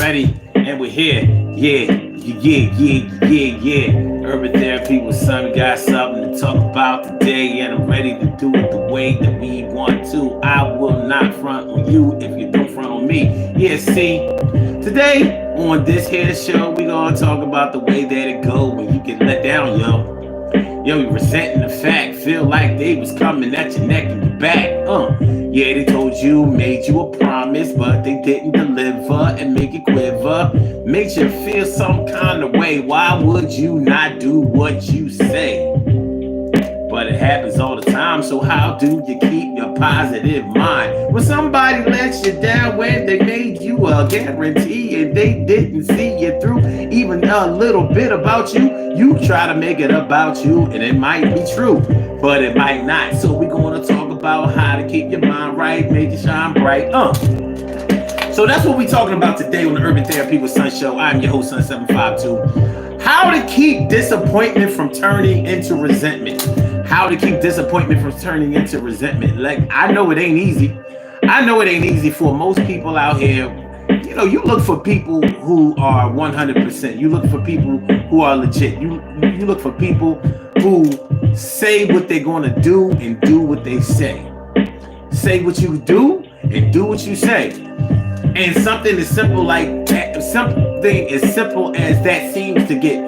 ready, and we're here. Yeah. Urban therapy with son. We got something to talk about today, and I'm ready to do it the way that we want to. I will not front on you if you don't front on me. Yeah, see, today on this here show, we gonna talk about the way that it go when you get let down, yo. Yo, you resenting the fact, feel like they was coming at your neck and your back. Yeah, they told you, made you a promise, but they didn't deliver and make it quiver. Makes you feel some kind of way. Why would you not do what you say? But it happens all the time, so how do you keep your positive mind? When somebody lets you down, when they made you a guarantee and they didn't see you through even a little bit about you, you try to make it about you, and it might be true, but it might not. So we're going to talk about how to keep your mind right, make it shine bright. So that's what we're talking about today on the Urban Therapy with Sun Show. I'm your host, Sun752. How to keep disappointment from turning into resentment. How to keep disappointment from turning into resentment. Like, I know it ain't easy. I know it ain't easy for most people out here. You know, you look for people who are 100%. You look for people who are legit. You look for people who say what they're going to do and do what they say. Say what you do and do what you say. And something as simple like that, something as simple as that seems to get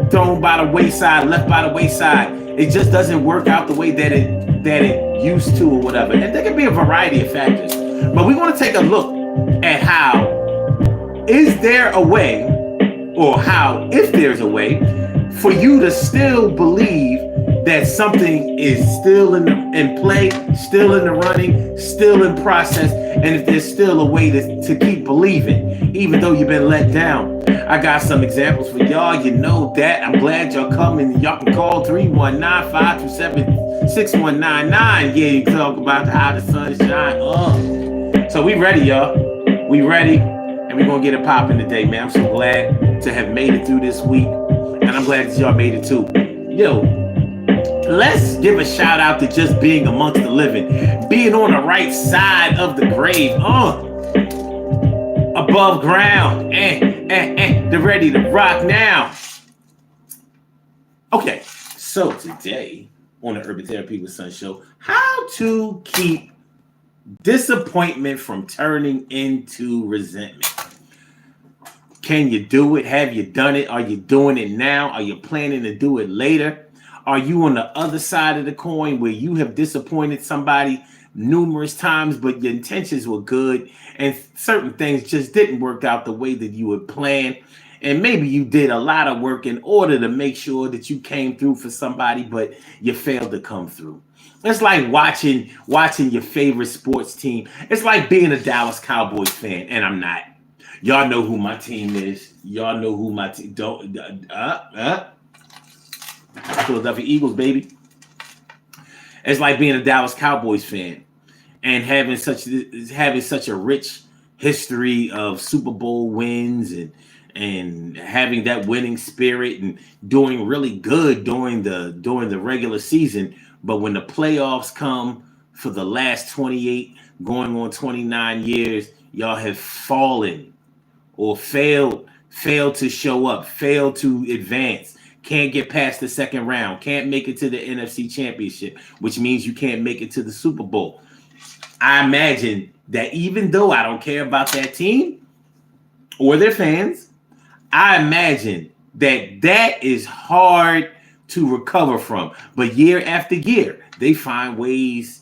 thrown by the wayside, left by the wayside. It just doesn't work out the way that it used to or whatever. And there can be a variety of factors. But we want to take a look at how is there a way, or how, if there's a way, for you to still believe that something is still in play, still in the running, still in process, and if there's still a way to keep believing, even though you've been let down. I got some examples for y'all. You know that. I'm glad y'all coming. Y'all can call 319-527-6199. Yeah, you can talk about how the sun shine. So we ready, y'all. We ready, and we're going to get it popping today, man. I'm so glad to have made it through this week, and I'm glad that y'all made it too. Yo, let's give a shout out to just being amongst the living, being on the right side of the grave, above ground, they're ready to rock now. Okay, so today on the Urban Therapy with Sun Show, how to keep disappointment from turning into resentment. Can you do it? Have you done it? Are you doing it now? Are you planning to do it later? Are you on the other side of the coin where you have disappointed somebody numerous times, but your intentions were good and certain things just didn't work out the way that you had planned? And maybe you did a lot of work in order to make sure that you came through for somebody, but you failed to come through. It's like watching your favorite sports team. It's like being a Dallas Cowboys fan, and I'm not. Y'all know who my team is. Y'all know who my team. Philadelphia Eagles, baby. It's like being a Dallas Cowboys fan and having such a rich history of Super Bowl wins and having that winning spirit and doing really good during the regular season. But when the playoffs come for the last 28, going on 29 years, y'all have fallen or failed to show up, failed to advance, can't get past the second round, can't make it to the NFC Championship, which means you can't make it to the Super Bowl. I imagine that even though I don't care about that team or their fans, I imagine that is hard to recover from. But year after year, they find ways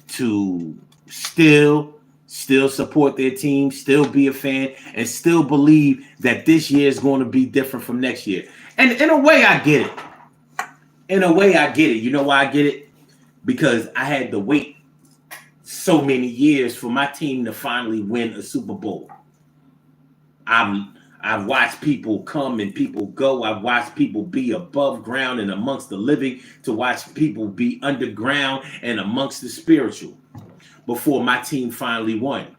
to still support their team, still be a fan, and still believe that this year is going to be different from next year. And in a way, I get it. You know why I get it? Because I had to wait so many years for my team to finally win a Super Bowl. I've watched people come and people go. I've watched people be above ground and amongst the living, to watch people be underground and amongst the spiritual before my team finally won.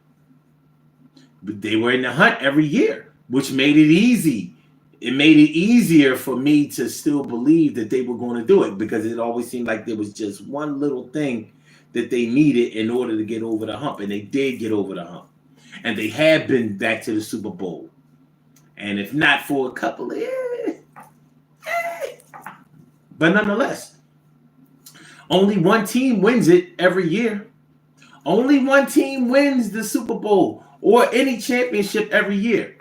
But they were in the hunt every year, which made it easy. It made it easier for me to still believe that they were going to do it, because it always seemed like there was just one little thing that they needed in order to get over the hump, and they did get over the hump. And they have been back to the Super Bowl. And if not for a couple of but nonetheless, only one team wins it every year. Only one team wins the Super Bowl or any championship every year.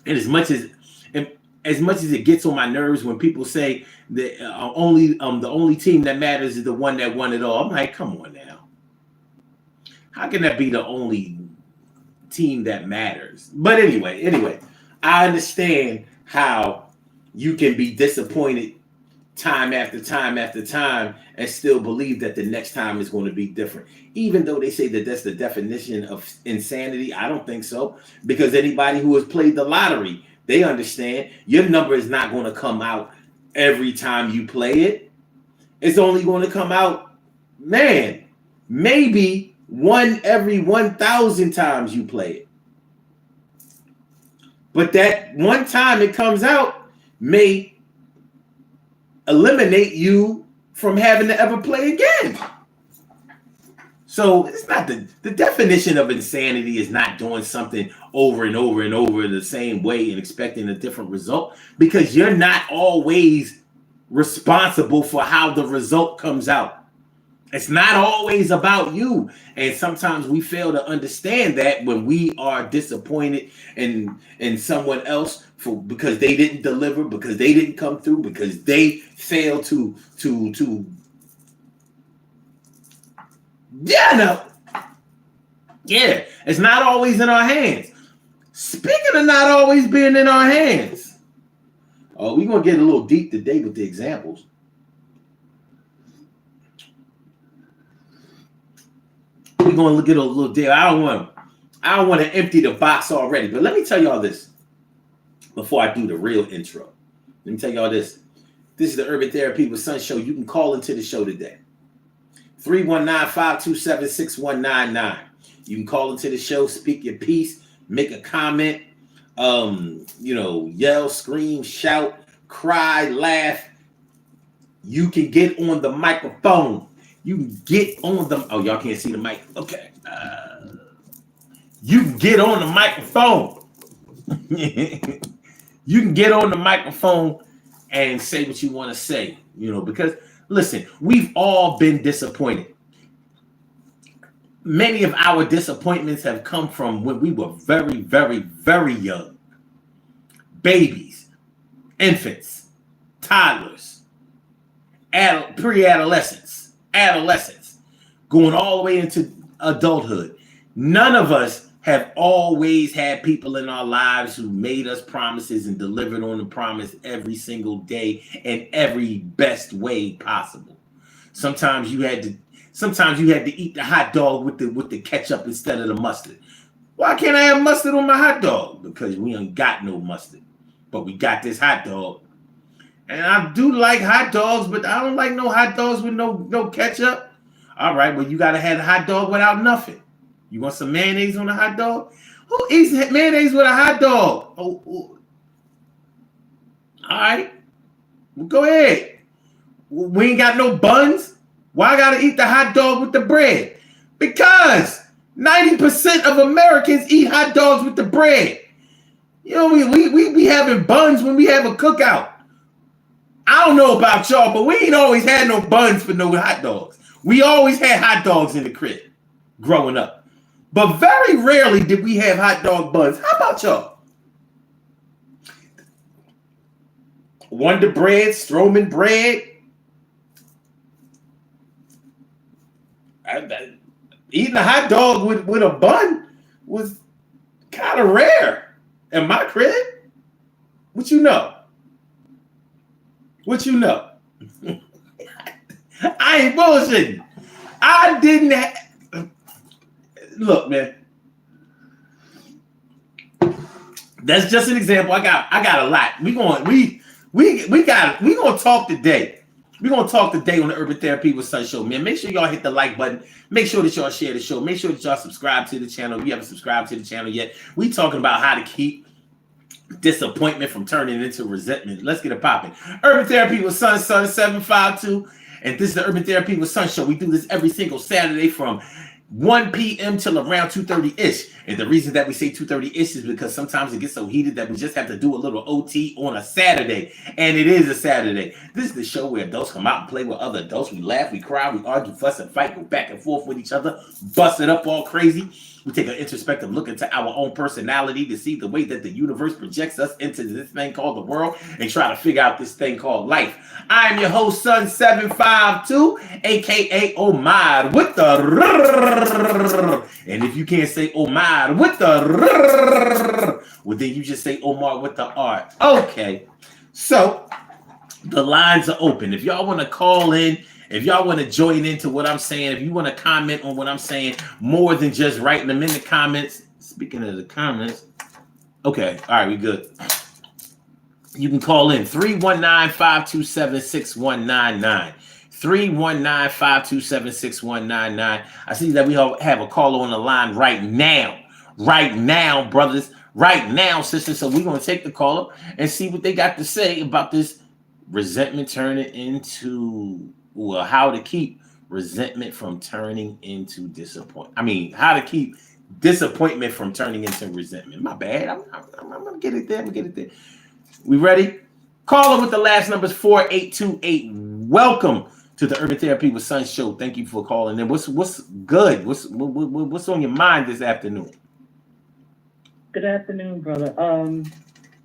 And as much as it gets on my nerves when people say that the only team that matters is the one that won it all, I'm like, come on now. How can that be the only team that matters? But anyway, I understand how you can be disappointed time after time after time and still believe that the next time is going to be different. Even though they say that that's the definition of insanity, I don't think so. Because anybody who has played the lottery, they understand your number is not going to come out every time you play it. It's only going to come out, man, maybe one every 1,000 times you play it. But that one time it comes out may eliminate you from having to ever play again. So it's not the definition of insanity is not doing something over and over and over the same way and expecting a different result, because you're not always responsible for how the result comes out. It's not always about you. And sometimes we fail to understand that when we are disappointed in someone else because they didn't deliver, because they didn't come through, because they failed to it's not always in our hands. Speaking of not always being in our hands, we're going to get a little deep today with the examples. We're going to get a little deal. I don't want to empty the box already, but let me tell y'all this before I do the real intro. Let me tell y'all this. This is the Urban Therapy with Sun Show. You can call into the show today. 319-527-6199. You can call into the show, speak your piece, make a comment, yell, scream, shout, cry, laugh. You can get on the microphone. You can get on the... Oh, y'all can't see the mic. Okay. You can get on the microphone. You can get on the microphone and say what you want to say, because, listen, we've all been disappointed. Many of our disappointments have come from when we were very, very, very young. Babies, infants, toddlers, pre-adolescents, adolescents, going all the way into adulthood. None of us have always had people in our lives who made us promises and delivered on the promise every single day in every best way possible. Sometimes you had to eat the hot dog with the ketchup instead of the mustard. Why can't I have mustard on my hot dog? Because we ain't got no mustard, but we got this hot dog. And I do like hot dogs, but I don't like no hot dogs with no ketchup. All right, well, you got to have a hot dog without nothing. You want some mayonnaise on a hot dog? Who eats mayonnaise with a hot dog? Oh. All right. Well, go ahead. We ain't got no buns. Why I got to eat the hot dog with the bread? Because 90% of Americans eat hot dogs with the bread. We be having buns when we have a cookout. I don't know about y'all, but we ain't always had no buns for no hot dogs. We always had hot dogs in the crib growing up. But very rarely did we have hot dog buns. How about y'all? Wonder Bread, Stroman bread. Eating a hot dog with a bun was kind of rare in my crib. What you know? I ain't bullshitting. I didn't look, man. That's just an example. I got a lot. We gonna talk today. We're going to talk today on the Urban Therapy with Sun Show, man. Make sure y'all hit the like button. Make sure that y'all share the show. Make sure that y'all subscribe to the channel if you haven't subscribed to the channel yet. We talking about how to keep disappointment from turning into resentment. Let's get it popping. Urban Therapy with Sun 752. And this is the Urban Therapy with Sun Show. We do this every single Saturday from 1 p.m. till around 2:30-ish. And the reason that we say 2:30-ish is because sometimes it gets so heated that we just have to do a little OT on a Saturday. And it is a Saturday. This is the show where adults come out and play with other adults. We laugh, we cry, we argue, fuss, and fight, go back and forth with each other, bust it up all crazy. We take an introspective look into our own personality to see the way that the universe projects us into this thing called the world and try to figure out this thing called life. I am your host, Sun752, aka Omar, with the and if you can't say Omar with the well, then you just say Omar with the R. Okay, so the lines are open. If y'all want to call in, if y'all want to join into what I'm saying, if you want to comment on what I'm saying more than just writing them in the comments. Speaking of the comments, okay, all right, we good. You can call in 319-527-6199. 319-527-6199. I see that we have a caller on the line right now. Right now, brothers. Right now, sisters. So we're going to take the caller and see what they got to say about this resentment turning into, well, how to keep resentment from turning into disappointment. I mean, how to keep disappointment from turning into resentment. My bad. I'm going to get it there. We ready? Caller with the last numbers 4828. Welcome to the Urban Therapy with Sun show. Thank you for calling in. What's good? What's on your mind this afternoon? Good afternoon, brother.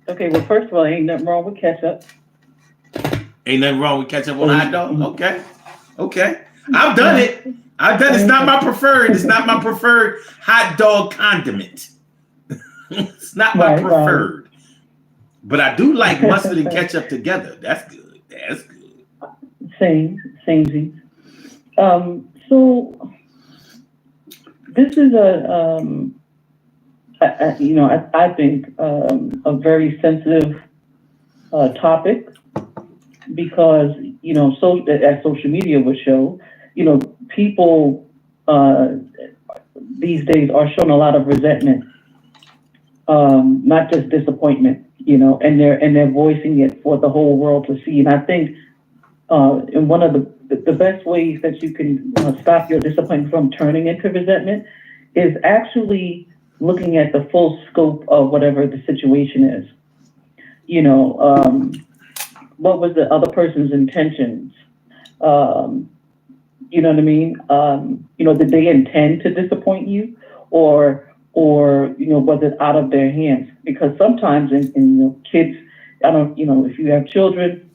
Okay, well, first of all, ain't nothing wrong with ketchup. Ain't nothing wrong with ketchup on hot dog? Okay. I've done it. It's not my preferred. It's not my preferred hot dog condiment. It's not my preferred. Right. But I do like mustard and ketchup together. That's good. Same. So this is I think a very sensitive topic because, so as social media would show, people these days are showing a lot of resentment, not just disappointment. And they're voicing it for the whole world to see. And I think in one of the best ways that you can stop your disappointment from turning into resentment is actually looking at the full scope of whatever the situation is. What was the other person's intentions? You know what I mean? Did they intend to disappoint you, or was it out of their hands? Because sometimes in kids, if you have children,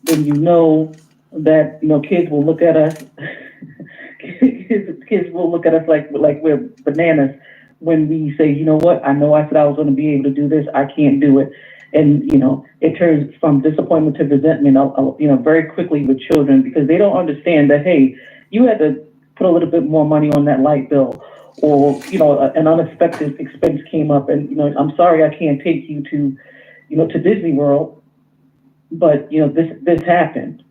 then that kids will look at us. kids will look at us like we're bananas when we say, you know what, I know I said I was going to be able to do this, I can't do it, and it turns from disappointment to resentment, very quickly with children because they don't understand that, hey, you had to put a little bit more money on that light bill. Or, an unexpected expense came up and, I'm sorry, I can't take you to Disney World, but, this happened.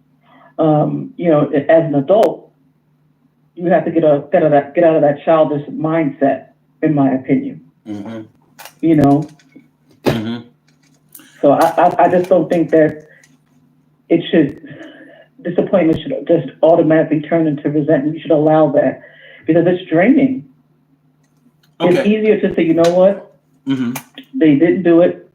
As an adult, you have to get out of that childish mindset, in my opinion. Mm-hmm. Mm-hmm. So I just don't think that disappointment should just automatically turn into resentment. You should allow that because it's draining. Okay. It's easier to say, you know what, They didn't do it.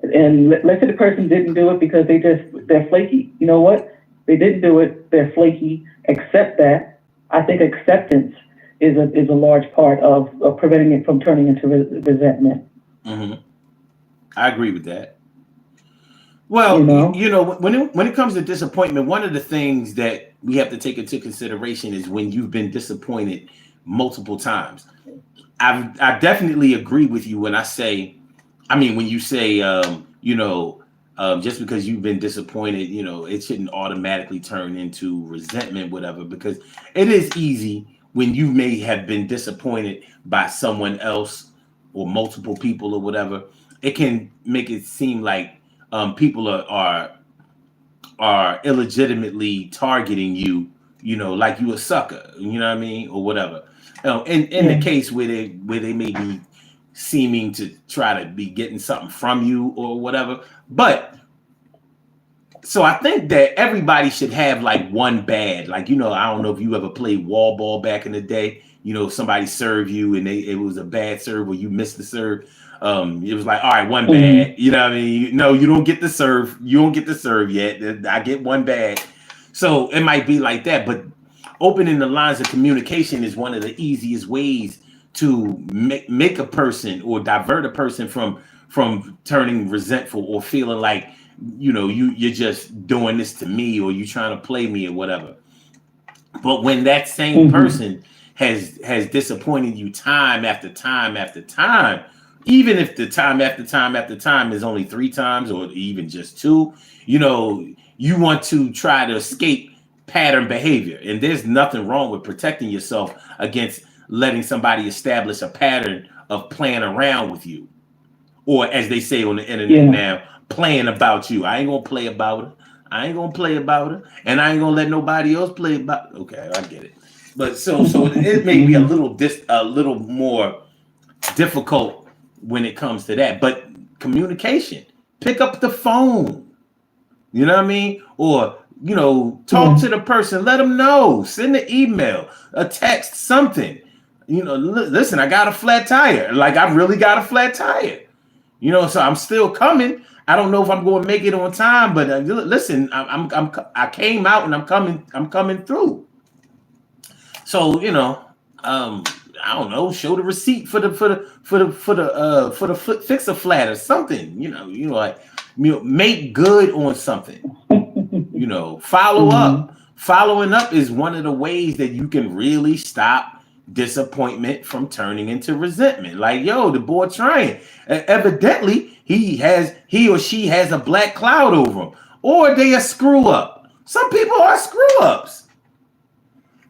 And let's say the person didn't do it because they're flaky. You know what? They didn't do it. They're flaky. Accept that. I think acceptance is a large part of preventing it from turning into resentment. Mm-hmm. I agree with that. Well, when it comes to disappointment, one of the things that we have to take into consideration is when you've been disappointed multiple times. I definitely agree with you when when you say, just because you've been disappointed, it shouldn't automatically turn into resentment, whatever, because it is easy when you may have been disappointed by someone else or multiple people or whatever. It can make it seem like people are illegitimately targeting you, like you a sucker, you know what I mean, or whatever. In the case where they may be seeming to try to be getting something from you or whatever. But so I think that everybody should have like one bad, I don't know if you ever played wall ball back in the day. somebody served you and it was a bad serve or you missed the serve. It was like, all right, one bad. You know what I mean? No, you don't get the serve. You don't get the serve yet. I get one bad. So it might be like that. But opening the lines of communication is one of the easiest ways to make a person or divert a person from turning resentful or feeling like, you're just doing this to me or you trying to play me or whatever. But when that same person has disappointed you time after time after time, even if the time after time after time is only 3 times or even just 2, you want to try to escape pattern behavior. And there's nothing wrong with protecting yourself against letting somebody establish a pattern of playing around with you. Or as they say on the internet now, playing about you. I ain't going to play about her. I ain't going to play about her. And I ain't going to let nobody else play about. Okay, I get it. But so it may be a little more difficult when it comes to that. But communication, pick up the phone. You know what I mean? Or, talk to the person, let them know, send an email, a text, something. Listen, I got a flat tire. Like, I really got a flat tire. So I'm still coming. I don't know if I'm going to make it on time, but listen, I came out and I'm coming through. So, I don't know, show the receipt for the fix a flat or something, make good on something, follow up. Following up is one of the ways that you can really stop disappointment from turning into resentment. Like, the boy trying, evidently he or she has a black cloud over them, or they a screw up. Some people are screw ups,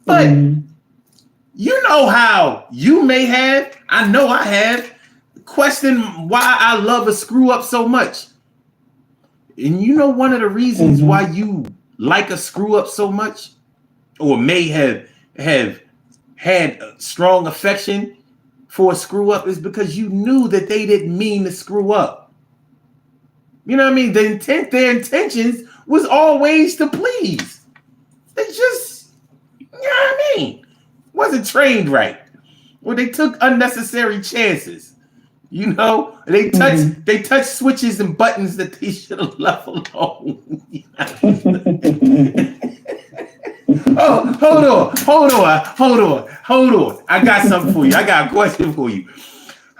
but you know how you may have, I know I have, questioned why I love a screw up so much. And one of the reasons why you like a screw up so much, or may have had a strong affection for a screw up, is because you knew that they didn't mean to screw up. You know what I mean? Their intentions was always to please. They just, what I mean? Wasn't trained right. Or they took unnecessary chances. They touched switches and buttons that they should have left alone. Oh, hold on. I got something for you. I got a question for you.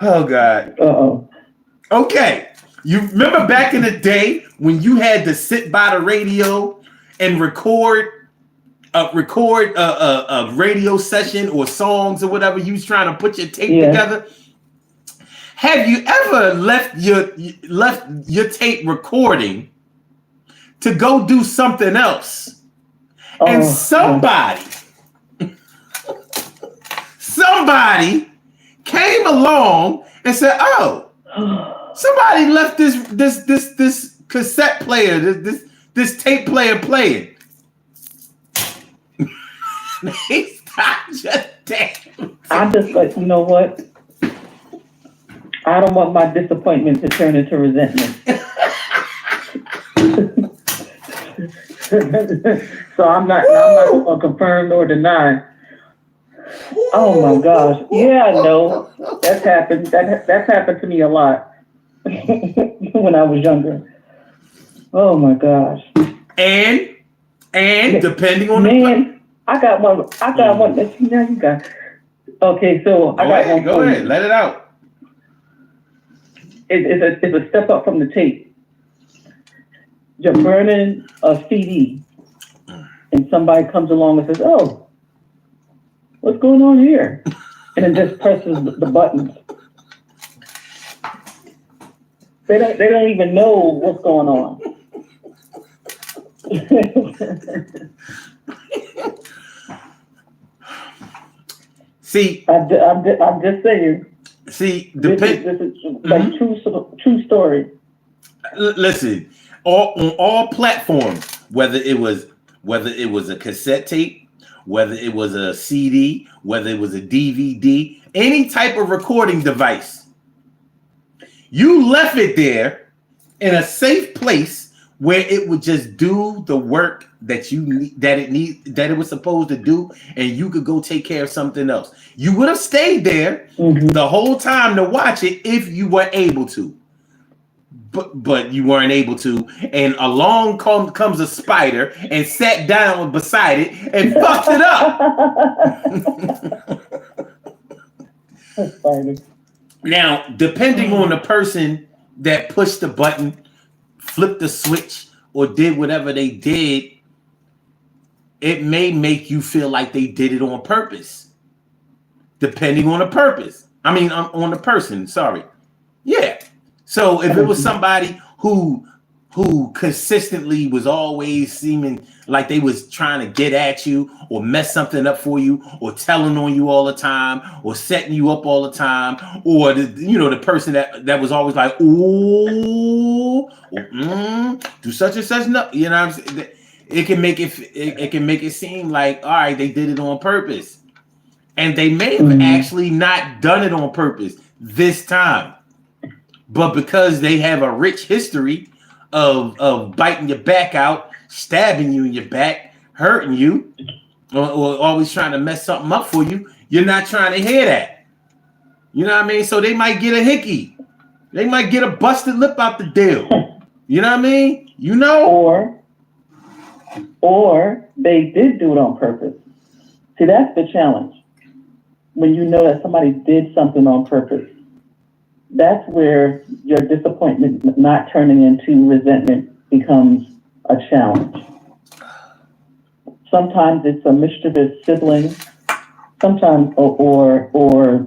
Oh, God. Uh-oh. Okay. You remember back in the day when you had to sit by the radio and record a radio session or songs or whatever you was trying to put your tape together? Have you ever left your tape recording to go do something else? And somebody came along and said, "Oh, somebody left this cassette player, this tape player playing." They stopped just damn. I'm just like, you know what? I don't want my disappointment to turn into resentment. So I'm not going to confirm nor deny. Oh my gosh. Yeah, I know. That's happened. That's happened to me a lot when I was younger. Oh my gosh. And depending on I got one. Let's see, now you got. Okay, so I got one. Go ahead. Let it out. It's a step up from the tape. You're burning a CD, and somebody comes along and says, "Oh, what's going on here?" And then just presses the buttons. They don't even know what's going on. See, I'm just saying. See, this is like true story. Listen, on all platforms, whether it was a cassette tape, whether it was a CD, whether it was a DVD, any type of recording device, you left it there in a safe place where it would just do the work that it was supposed to do, and you could go take care of something else. You would have stayed there the whole time to watch it if you were able to. But you weren't able to, and along comes a spider and sat down beside it and fucked it up. Now, depending on the person that pushed the button, flipped the switch, or did whatever they did, it may make you feel like they did it on purpose. Depending on the purpose. I mean, on the person, sorry. Yeah. So if it was somebody who consistently was always seeming like they was trying to get at you or mess something up for you or telling on you all the time or setting you up all the time, or the person that was always like, ooh, do such and such, no, you know what I'm saying? It can make it seem like, all right, they did it on purpose. And they may have actually not done it on purpose this time. But because they have a rich history of biting your back out, stabbing you in your back, hurting you, or always trying to mess something up for you, you're not trying to hear that. You know what I mean? So they might get a hickey. They might get a busted lip out the deal. You know what I mean? You know? Or they did do it on purpose. See, that's the challenge. When you know that somebody did something on purpose, that's where your disappointment not turning into resentment becomes a challenge. Sometimes it's a mischievous sibling, sometimes or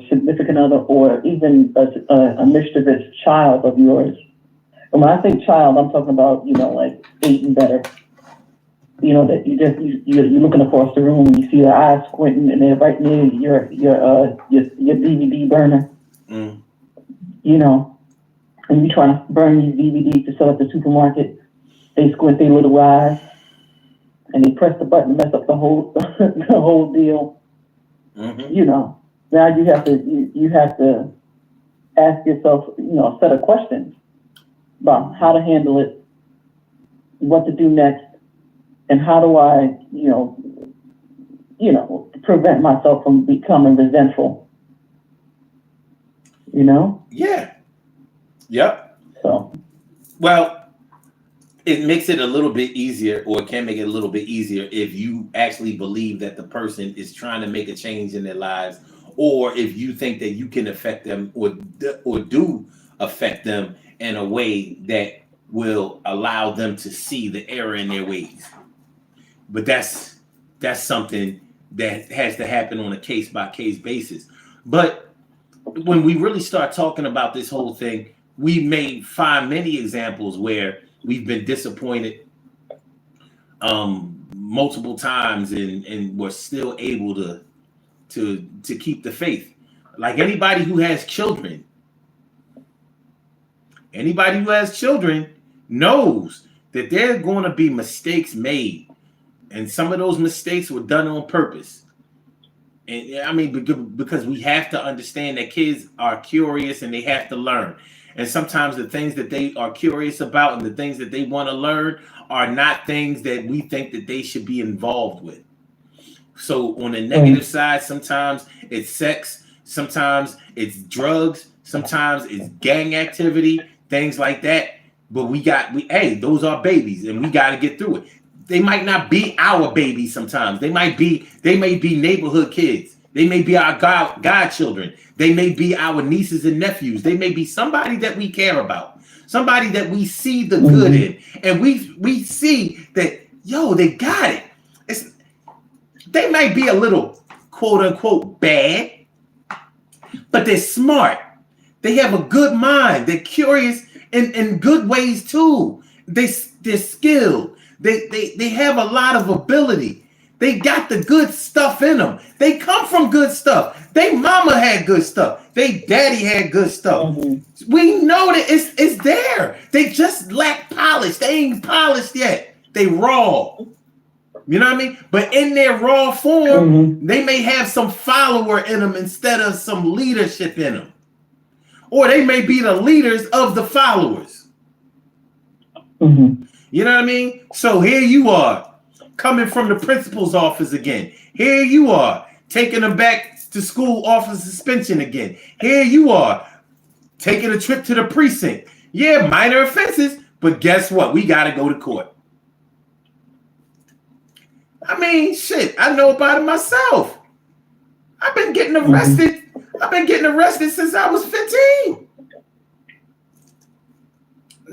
significant other, or even a mischievous child of yours. And when I say child, I'm talking about, like 8 and better. That you're looking across the room and you see their eyes squinting and they're right near your DVD burner. And you trying to burn these DVDs to sell at the supermarket. They squint their little eyes and they press the button, mess up the whole the whole deal. Now you have to ask yourself, a set of questions about how to handle it, what to do next, and how do I, prevent myself from becoming resentful. Yeah. Yep. So, well, it makes it a little bit easier, or it can make it a little bit easier if you actually believe that the person is trying to make a change in their lives, or if you think that you can affect them or do affect them in a way that will allow them to see the error in their ways. But that's something that has to happen on a case-by-case basis. But when we really start talking about this whole thing, we may find many examples where we've been disappointed multiple times and we're still able to keep the faith. Like anybody who has children knows that there are going to be mistakes made, and some of those mistakes were done on purpose. And I mean, because we have to understand that kids are curious and they have to learn. And sometimes the things that they are curious about and the things that they want to learn are not things that we think that they should be involved with. So on the negative side, sometimes it's sex, sometimes it's drugs, sometimes it's gang activity, things like that. But those are babies and we got to get through it. They might not be our babies sometimes. They may be neighborhood kids. They may be our godchildren. They may be our nieces and nephews. They may be somebody that we care about, somebody that we see the good in. And we see that, they got it. They might be a little quote unquote bad, but they're smart. They have a good mind. They're curious in good ways too. They're skilled. They have a lot of ability. They got the good stuff in them. They come from good stuff. They mama had good stuff. They daddy had good stuff. We know that it's there. They just lack polish. They ain't polished yet. They raw. You know what I mean? But in their raw form, they may have some follower in them instead of some leadership in them. Or they may be the leaders of the followers. You know what I mean? So here you are, coming from the principal's office again. Here you are, taking them back to school off of suspension again. Here you are, taking a trip to the precinct. Yeah, minor offenses, but guess what? We got to go to court. I mean, shit, I know about it myself. I've been getting arrested. I've been getting arrested since I was 15.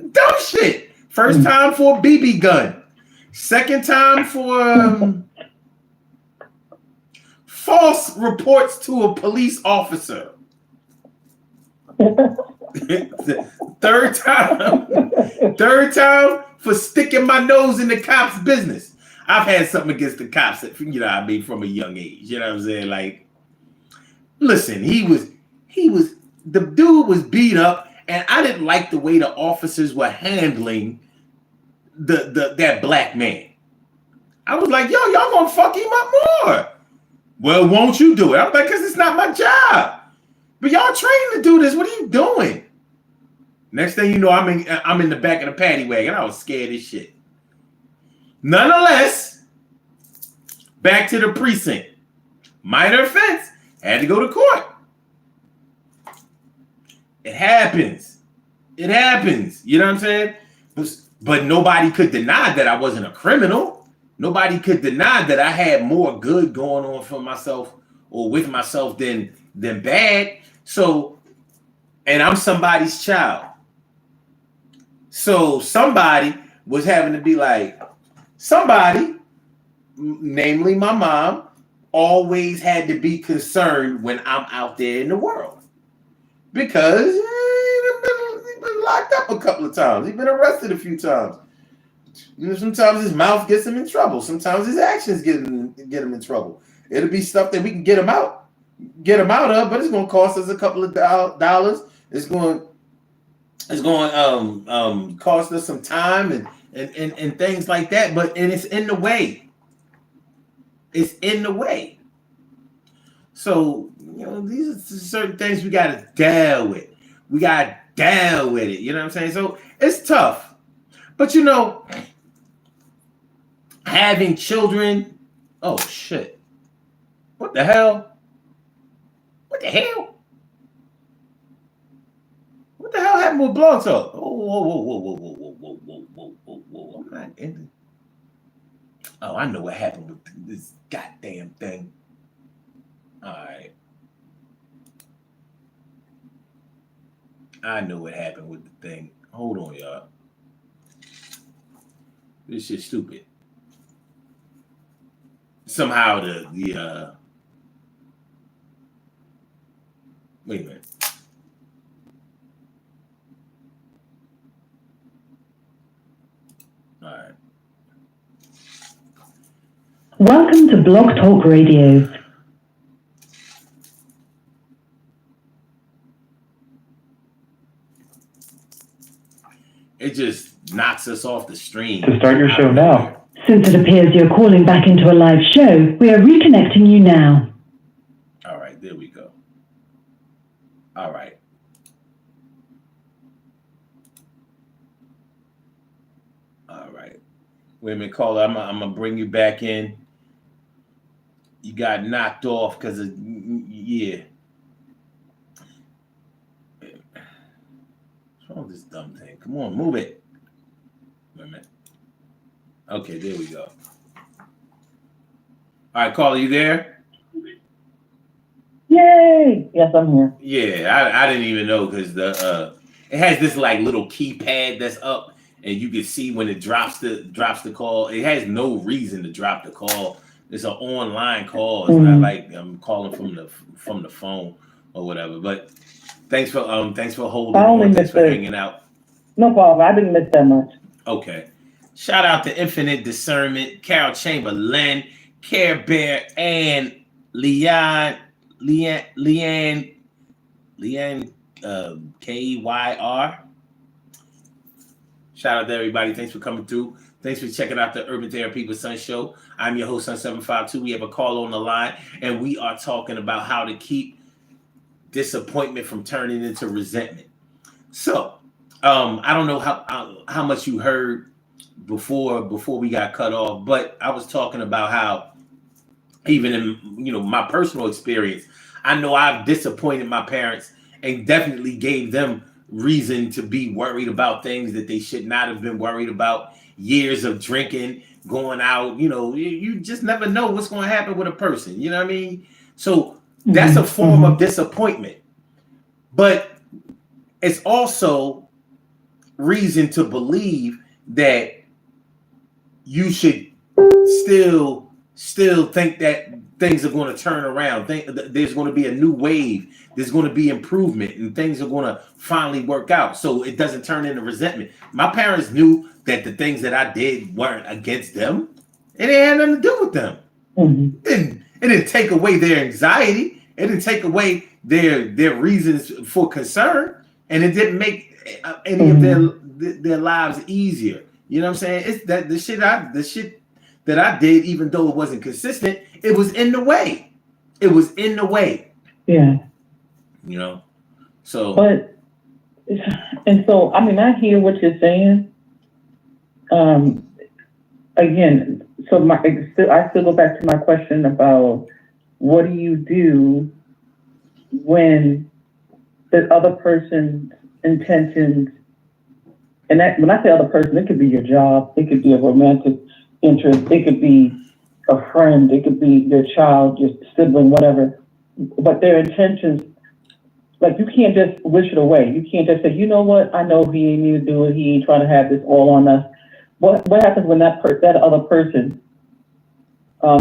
Dumb shit. First time for a BB gun. Second time for false reports to a police officer. Third time for sticking my nose in the cops' business. I've had something against the cops, you know what I mean, from a young age. You know what I'm saying? Like, listen, the dude was beat up, and I didn't like the way the officers were handling that black man. I was like, yo, y'all gonna fuck him up more. Well, won't you do it? I'm like, because it's not my job. But y'all trained to do this. What are you doing? Next thing you know, I'm in the back of the paddy wagon. I was scared as shit. Nonetheless, back to the precinct. Minor offense. Had to go to court. It happens. It happens. You know what I'm saying? But nobody could deny that I wasn't a criminal. Nobody could deny that I had more good going on for myself or with myself than bad. So, and I'm somebody's child. So somebody was having to be like, somebody, namely my mom, always had to be concerned when I'm out there in the world. Because he's been locked up a couple of times. He's been arrested a few times. You know, sometimes his mouth gets him in trouble. Sometimes his actions get him in trouble. It'll be stuff that we can get him out of, but it's going to cost us a couple of dollars. It's going cost us some time and things like that. But it's in the way. It's in the way. So, you know, these are certain things we got to deal with. We got to deal with it. You know what I'm saying? So it's tough. But, you know, having children, oh, shit. What the hell? What the hell? What the hell happened with Blog Talk? Oh, whoa. I'm not ending. Oh, I know what happened with this goddamn thing. All right. I know what happened with the thing. Hold on, y'all. This shit's stupid. Somehow the wait a minute. All right. Welcome to Blog Talk Radio. It just knocks us off the stream. To start your show now. Since it appears you're calling back into a live show, we are reconnecting you now. All right, there we go. All right. All right. Wait a minute, caller. I'm gonna bring you back in. You got knocked off because of yeah. What's wrong with this dumb thing? Come on, move it. Wait a minute. Okay, there we go. All right, caller, you there? Yay! Yes, I'm here. Yeah, I didn't even know because it has this like little keypad that's up, and you can see when it drops the call. It has no reason to drop the call. It's an online call. It's not like I'm calling from the phone or whatever. But thanks for holding on. Thanks for hanging out. No problem. I didn't miss that much. Okay. Shout out to Infinite Discernment, Carol Chamberlain, Care Bear, and Leanne KYR. Shout out to everybody. Thanks for coming through. Thanks for checking out the Urban Therapy with Sun show. I'm your host, Sun752. We have a call on the line, and we are talking about how to keep disappointment from turning into resentment. So, I don't know how much you heard before we got cut off, but I was talking about how even in my personal experience, I know I've disappointed my parents and definitely gave them reason to be worried about things that they should not have been worried about. Years of drinking, going out, you just never know what's going to happen with a person. You know what I mean? So that's a form of disappointment, but it's also reason to believe that you should still think that things are going to turn around. There's going to be a new wave. There's going to be improvement, and things are going to finally work out. So it doesn't turn into resentment. My parents knew that the things that I did weren't against them. It had nothing to do with them. It didn't take away their anxiety. It didn't take away their reasons for concern, and it didn't make any of their lives easier. You know what I'm saying? It's that the shit that I did, even though it wasn't consistent, it was in the way. It was in the way. Yeah. So. But, and so, I mean, I hear what you're saying. Again, so I still go back to my question about what do you do when the other person's intentions, and that, when I say other person, it could be your job, it could be a romantic interest, it could be a friend, it could be your child, your sibling, whatever, but their intentions, like, you can't just wish it away. You can't just say, you know what, I know he ain't need to do it, he ain't trying to have this all on us. What happens when that other person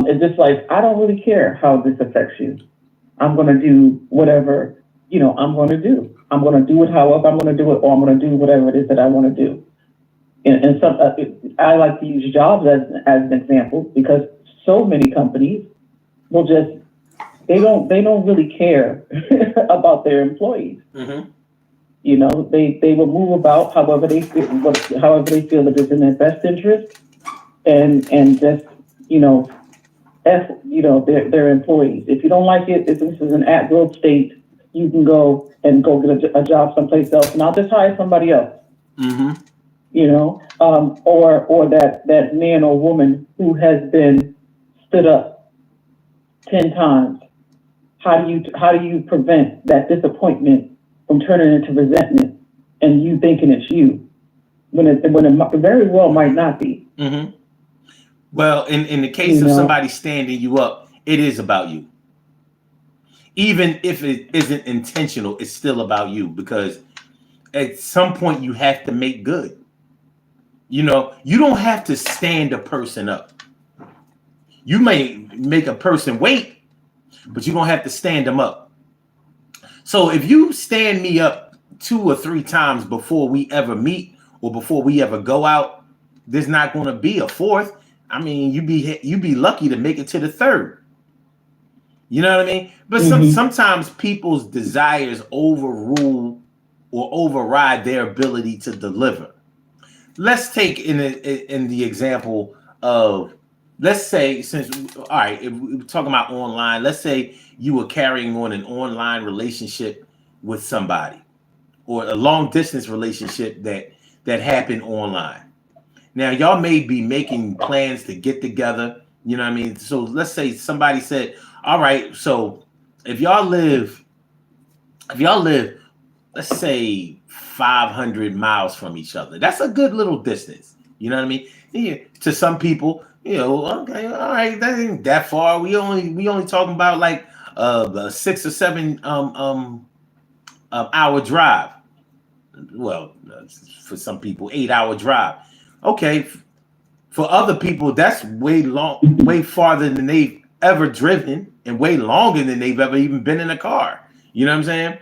is just like, I don't really care how this affects you. I'm going to do whatever, I'm going to do. I'm going to do it however I'm going to do it, or I'm going to do whatever it is that I want to do. And some, I like to use jobs as an example, because so many companies will just, they don't really care about their employees. Mm-hmm. They will move about however they feel that is in their best interest, and just their employees. If you don't like it, if this is an at-will state, you can go get a job someplace else, and I'll just hire somebody else. Mm-hmm. Or that man or woman who has been stood up 10 times. How do you prevent that disappointment from turning into resentment and you thinking it's you when it very well might not be? Mm-hmm. Well, in the case of somebody standing you up, it is about you. Even if it isn't intentional, it's still about you, because at some point you have to make good. You don't have to stand a person up. You may make a person wait, but you don't have to stand them up. So if you stand me up 2 or 3 times before we ever meet or before we ever go out, there's not going to be a 4th. I mean, you be lucky to make it to the 3rd. You know what I mean? But sometimes people's desires overrule or override their ability to deliver. Let's take in the example of, let's say, if we're talking about online, let's say you were carrying on an online relationship with somebody, or a long distance relationship that happened online. Now, y'all may be making plans to get together. You know what I mean? So let's say somebody said, all right, so if y'all live, let's say 500 miles from each other, that's a good little distance. You know what I mean? Yeah, to some people, okay, all right, that ain't that far. We only talking about like a 6 or 7 hour drive. Well, for some people, 8-hour drive. Okay, for other people, that's way farther than they've ever driven, and way longer than they've ever even been in a car. You know what I'm saying?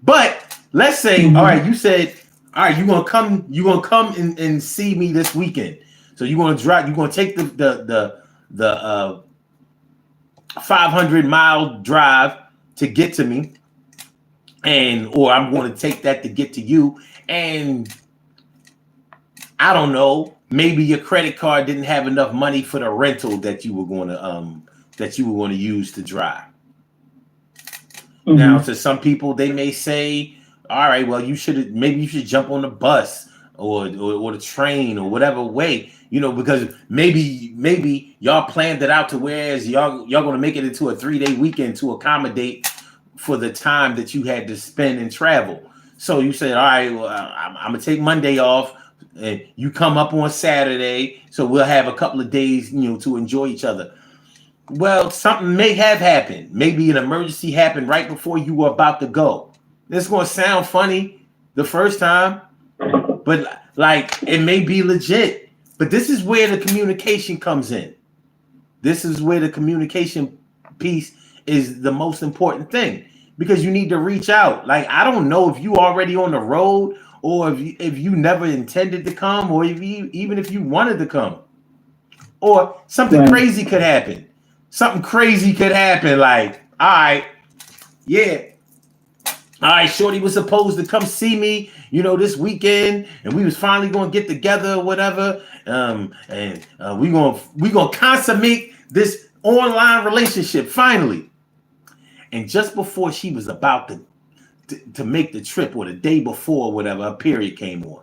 But let's say, all right, you said, all right, you're gonna come and see me this weekend. So you're gonna take the 500-mile drive to get to me, or I'm going to take that to get to you. And I don't know, maybe your credit card didn't have enough money for the rental that you were going to use to drive. Now, to some people, they may say, all right, well, maybe you should jump on the bus or the train or whatever way, because maybe y'all planned it out to whereas y'all gonna make it into a 3-day weekend to accommodate for the time that you had to spend in travel. So you said, all right, well, I'm gonna take Monday off, and you come up on Saturday, so we'll have a couple of days, to enjoy each other. Well, something may have happened. Maybe an emergency happened right before you were about to go. This is gonna sound funny the first time, but like it may be legit. But this is where the communication comes in. This is where the communication piece is the most important thing, because you need to reach out. Like, I don't know if you already on the road, or if you never intended to come, or even if you wanted to come, or something crazy could happen. Something crazy could happen. Like, all right, yeah. All right, Shorty was supposed to come see me, this weekend, and we was finally going to get together or whatever. And we gonna consummate this online relationship finally. And just before she was about to make the trip, or the day before, or whatever, a period came on.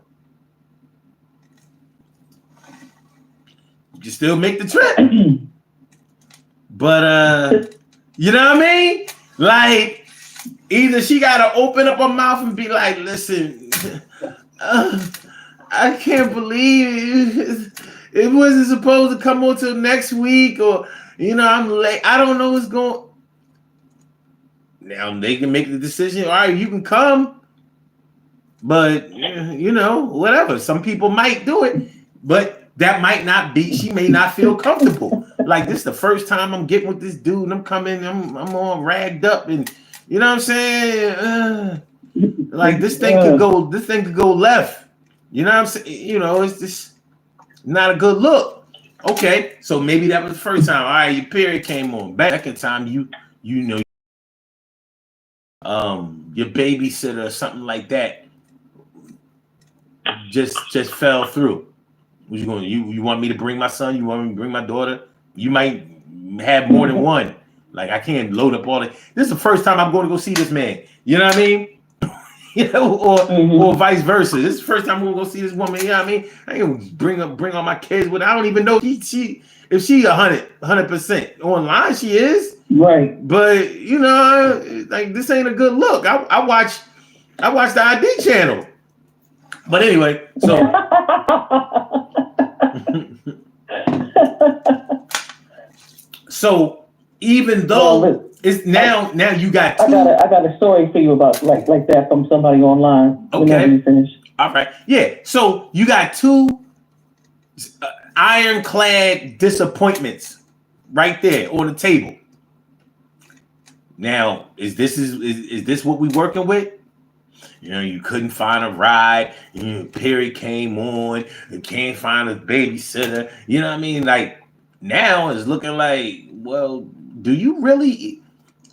You can still make the trip, but you know what I mean? Like, either she gotta open up her mouth and be like, "Listen, I can't believe it wasn't supposed to come on till next week," or I'm late. I don't know what's going. Now they can make the decision. All right, you can come, but whatever. Some people might do it, but that might not be. She may not feel comfortable. Like, this is the first time I'm getting with this dude, and I'm coming. I'm all ragged up, and you know what I'm saying. Like, this thing could go. This thing could go left. You know what I'm saying. It's just not a good look. Okay, so maybe that was the first time. All right, your period came on. Second time, your babysitter or something like that just fell through. Was you going? You want me to bring my son? You want me to bring my daughter? You might have more than one. Like, I can't load up all that. This is the first time I'm going to go see this man. You know what I mean? Or vice versa. This is the first time I'm going to go see this woman. You know what I mean? I ain't gonna bring all my kids with. I don't even know if she 100%. Online she is. Right. But like, this ain't a good look. I watch the ID channel. But anyway, so so even though it's now you got two. I got a story for you about like that from somebody online. Okay. You finish. All right. Yeah. So you got two ironclad disappointments right there on the table. Now, is this what we working with? You couldn't find a ride. Perry came on. You can't find a babysitter. You know what I mean? Like, now it's looking like, well, do you really?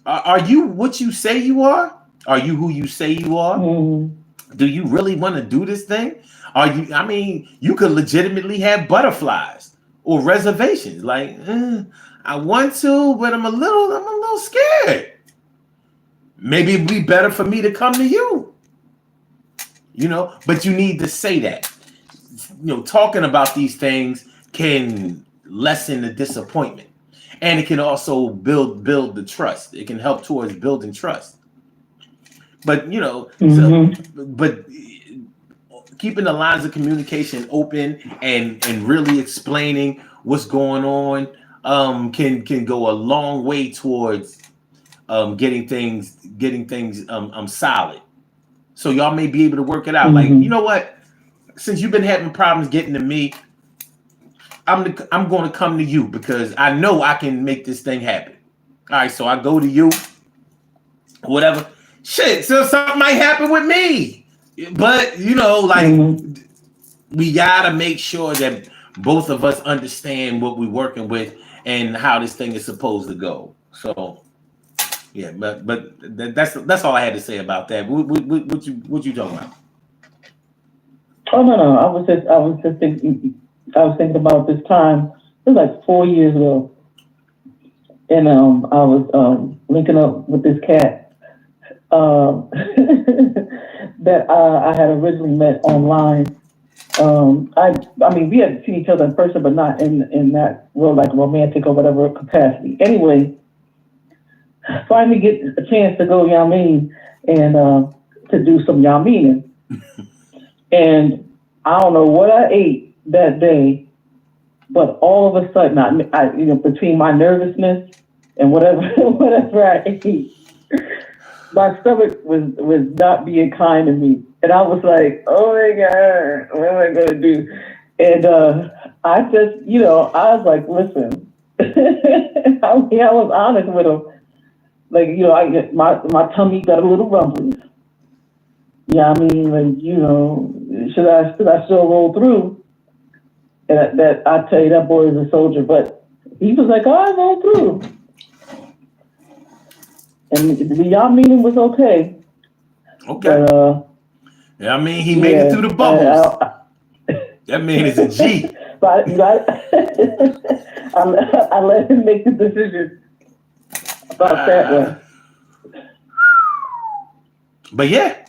Are you what you say you are? Are you who you say you are? Mm-hmm. Do you really want to do this thing? Are you? I mean, you could legitimately have butterflies or reservations. Like, I want to, but I'm a little scared. Maybe it'd be better for me to come to you. But you need to say that. Talking about these things can lessen the disappointment, and it can also build the trust. It can help towards building trust. But but keeping the lines of communication open and really explaining what's going on can go a long way towards getting things solid. So y'all may be able to work it out. Like, you know what? Since you've been having problems getting to me, I'm going to come to you because I know I can make this thing happen. All right, so I go to you, whatever. Shit, so something might happen with me. But, we got to make sure that both of us understand what we're working with and how this thing is supposed to go. So, yeah, but that's all I had to say about that. What you talking about? Oh no, I was just thinking about this time. It was like 4 years ago, and I was linking up with this cat that I had originally met online, I mean, we had seen each other in person, but not in that real like romantic or whatever capacity. Anyway, finally get a chance to go Yamin and to do some Yamining. And I don't know what I ate that day, but all of a sudden, between my nervousness and whatever whatever I ate, my stomach was not being kind to me, and I was like, "Oh my god, what am I gonna do?" And I just, I was like, "Listen," I was honest with him. Like, my tummy got a little rumbly. Yeah, I mean, like, should I still roll through? And that I tell you, that boy is a soldier. But he was like, "Oh, I rolled through," and the y'all meeting was okay. Okay. But Yeah, I mean, he made it through the bubbles. That man is a G. But I let him make the decision about that one. But yeah,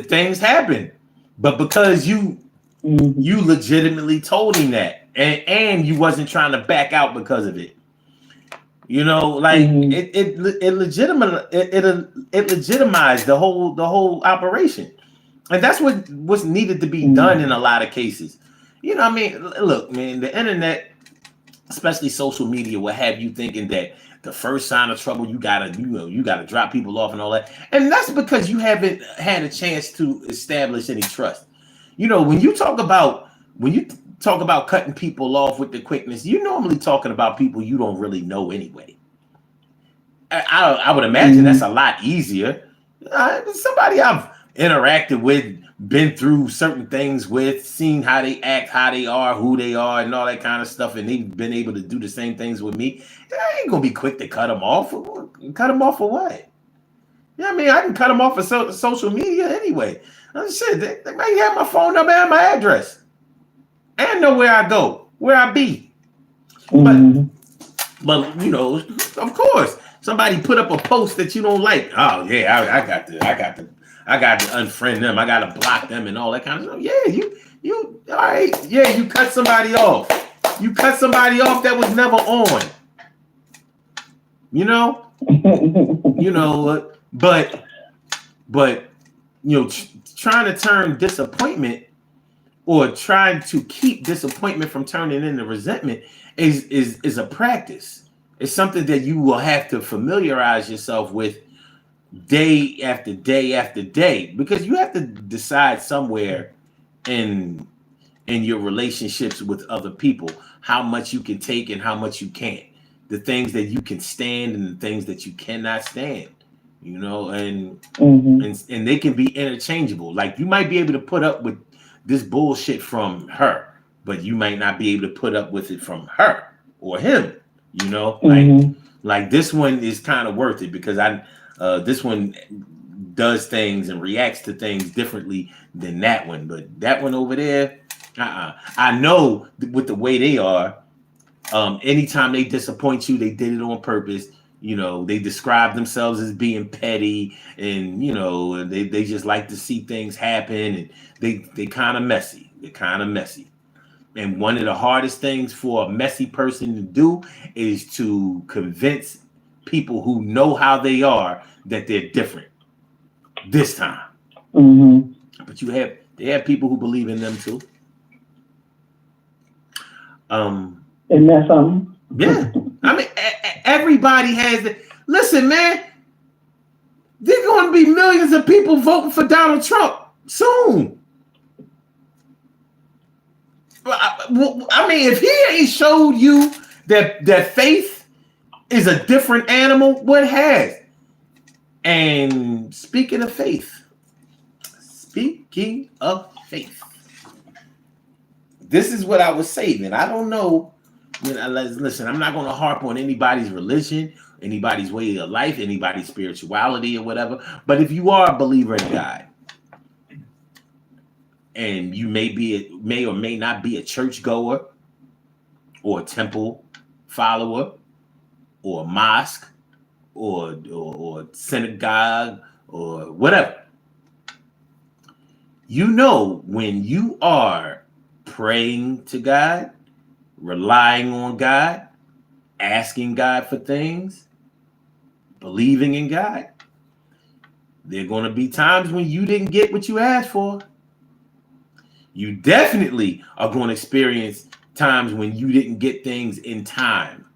things happen. But because you legitimately told him that, and you wasn't trying to back out because of it. Like it legitimized the whole operation, and that's what's needed to be done in a lot of cases. I mean, look, man, the internet, especially social media, will have you thinking that the first sign of trouble you gotta drop people off and all that, and that's because you haven't had a chance to establish any trust. When you talk about cutting people off with the quickness, you're normally talking about people you don't really know anyway. I would imagine that's a lot easier. Somebody I've interacted with, been through certain things with, seen how they act, how they are, who they are, and all that kind of stuff, and they've been able to do the same things with me. I ain't gonna be quick to cut them off. Cut them off for what? I mean, I can cut them off for social media anyway. Shit, they may have my phone number and my address, and know where I go, where I be. But of course, somebody put up a post that you don't like. Oh yeah, I got to unfriend them. I got to block them and all that kind of stuff. Yeah, you all right? Yeah, you cut somebody off. You cut somebody off that was never on. But trying to turn disappointment or trying to keep disappointment from turning into resentment is a practice. It's something that you will have to familiarize yourself with day after day after day, because you have to decide somewhere in your relationships with other people how much you can take and how much you can't, the things that you can stand and the things that you cannot stand, and they can be interchangeable. Like, you might be able to put up with this bullshit from her, but you might not be able to put up with it from her or him. Like this one is kind of worth it because this one does things and reacts to things differently than that one, but that one over there, I know with the way they are, anytime they disappoint you, they did it on purpose. They describe themselves as being petty, and they just like to see things happen, and they kind of messy. They're kind of messy. And one of the hardest things for a messy person to do is to convince people who know how they are that they're different this time. But they have people who believe in them too. And that's something. Yeah. I mean, everybody has it. Listen, man, there's going to be millions of people voting for Donald Trump soon. I mean, if he ain't showed you that faith is a different animal, what has? And speaking of faith, this is what I was saving. I don't know. Listen, I'm not going to harp on anybody's religion, anybody's way of life, anybody's spirituality or whatever. But if you are a believer in God, and you may or may not be a churchgoer or a temple follower or a mosque or synagogue or whatever, You know, when you are praying to God, relying on God, asking God for things, believing in God, there are going to be times when you didn't get what you asked for. You definitely are going to experience times when you didn't get things in time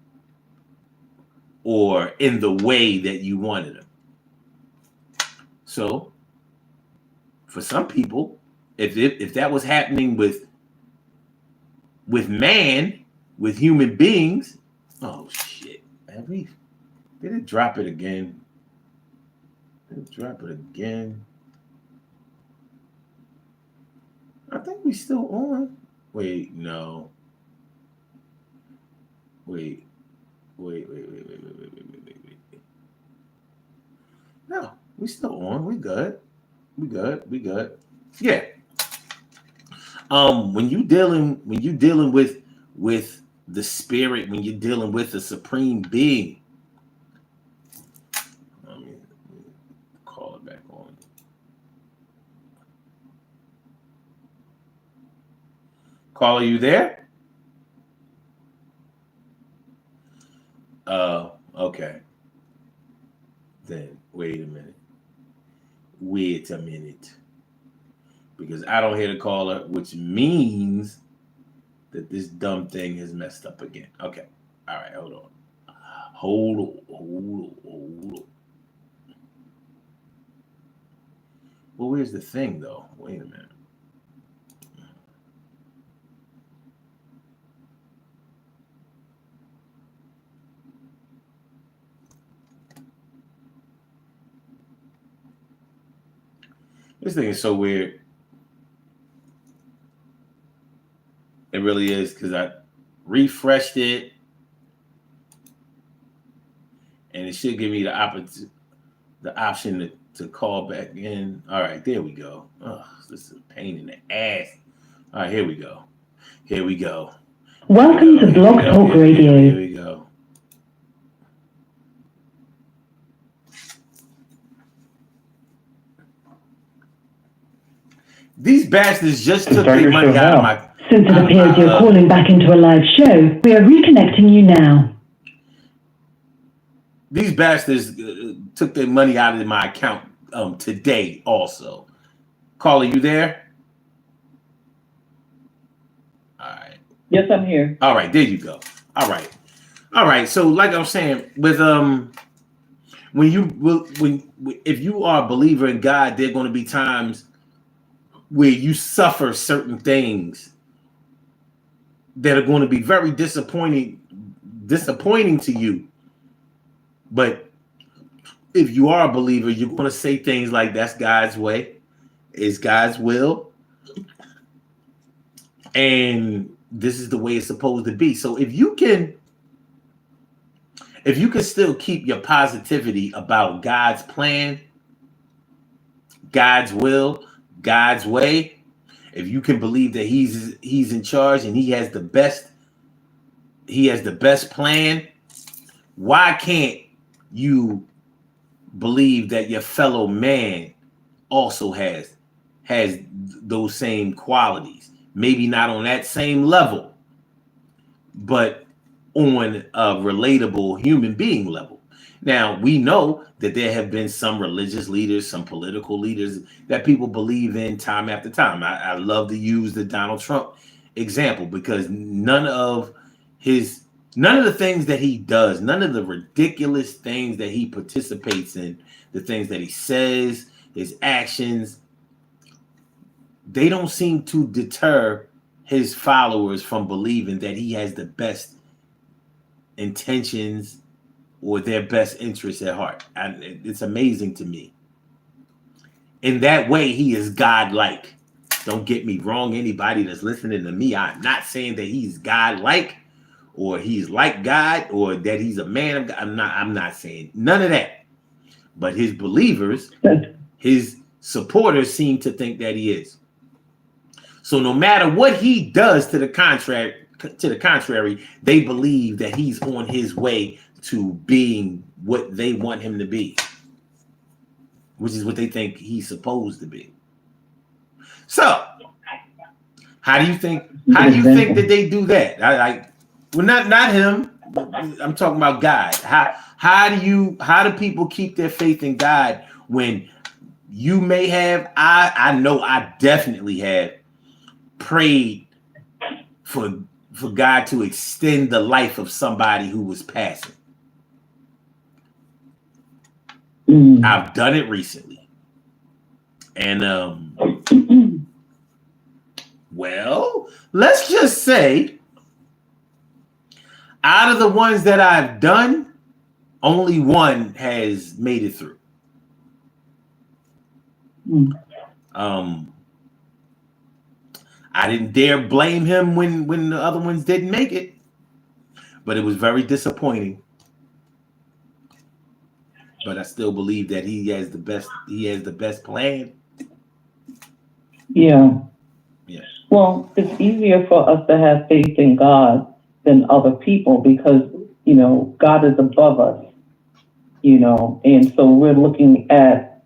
or in the way that you wanted them. So, for some people, if that was happening with man, with human beings, oh shit, did it drop it again? Did it drop it again? I think we still on. Wait, no. Wait. No, we still on. We good. We good. Yeah. When you dealing with the spirit, when you're dealing with the supreme being, let me call it back on. Caller, you there? Okay. Then wait a minute. Because I don't hear the caller, which means that this dumb thing has messed up again. Okay. All right, hold on. Hold on. Well, where's the thing though? Wait a minute. This thing is so weird. It really is, because I refreshed it and it should give me the option to call back in. All right, there we go. Oh, this is a pain in the ass. All right, here we go. Welcome to Blog Talk Radio. Here we go. These bastards just took their money out of my... Since it appears you're calling back into a live show, we are reconnecting you now. These bastards took their money out of my account today also. Caller, you there? All right. Yes, I'm here. All right, there you go. All right. So, like I'm saying, with if you are a believer in God, there are going to be times where you suffer certain things that are going to be very disappointing to you. But if you are a believer, you're going to say things like, that's God's way, it's God's will, and this is the way it's supposed to be. So if you can still keep your positivity about God's plan, God's will, God's way, if you can believe that he's in charge and he has the best plan, why can't you believe that your fellow man also has those same qualities? Maybe not on that same level, but on a relatable human being level. Now, we know that there have been some religious leaders, some political leaders that people believe in time after time. I love to use the Donald Trump example, because none of the things that he does, none of the ridiculous things that he participates in, the things that he says, his actions, they don't seem to deter his followers from believing that he has the best intentions or their best interests at heart. And it's amazing to me. In that way, he is God-like. Don't get me wrong, anybody that's listening to me, I'm not saying that he's God-like or he's like God or that he's a man of God. I'm not saying none of that. But his believers, his supporters seem to think that he is. So no matter what he does to the contrary, they believe that he's on his way to being what they want him to be, which is what they think he's supposed to be. So, how do you think that they do that? Well, not him. I'm talking about God. How do people keep their faith in God when you may have? I know I definitely have prayed for God to extend the life of somebody who was passing. I've done it recently, and well, let's just say, out of the ones that I've done, only one has made it through. I didn't dare blame him when the other ones didn't make it, but it was very disappointing. But I still believe that he has the best. He has the best plan. Yeah. Yeah. Well, it's easier for us to have faith in God than other people because, you know, God is above us, you know, and so we're looking at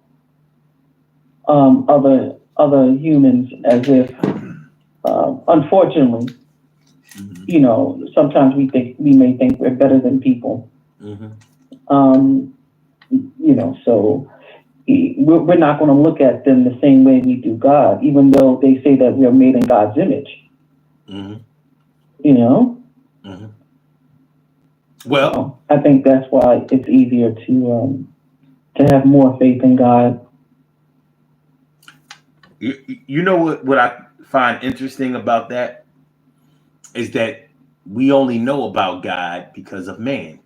other humans as if, unfortunately, you know, sometimes we may think we're better than people. You know, so we're not going to look at them the same way we do God, even though they say that we are made in God's image. You know? Well, so I think that's why it's easier to have more faith in God. You know what I find interesting about that is that we only know about God because of man.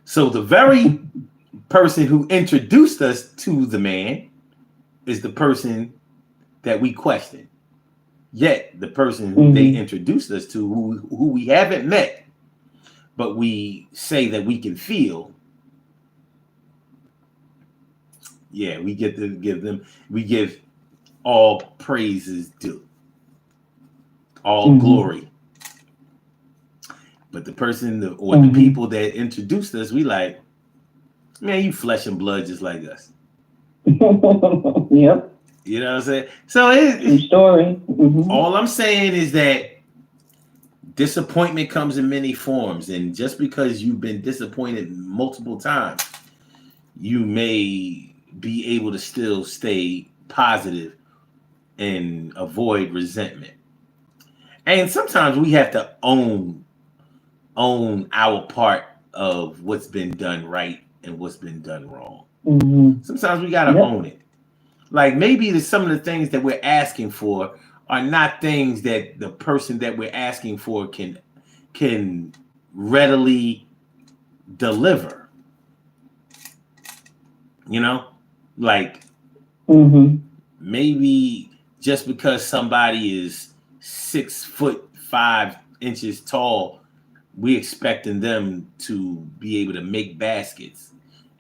So the very person who introduced us to the man is the person that we question. Yet the person who they introduced us to, who we haven't met, but we say that we can feel. Yeah, we get to give all praises due, all glory. But the person the people that introduced us, we like, man, you flesh and blood just like us. Yep. You know what I'm saying? So it's story. All I'm saying is that disappointment comes in many forms, and just because you've been disappointed multiple times, you may be able to still stay positive and avoid resentment. And sometimes we have to own our part of what's been done right and what's been done wrong. Sometimes we got to own it. Like maybe some of the things that we're asking for are not things that the person that we're asking for can readily deliver. You know, like maybe just because somebody is 6'5" tall, we expecting them to be able to make baskets,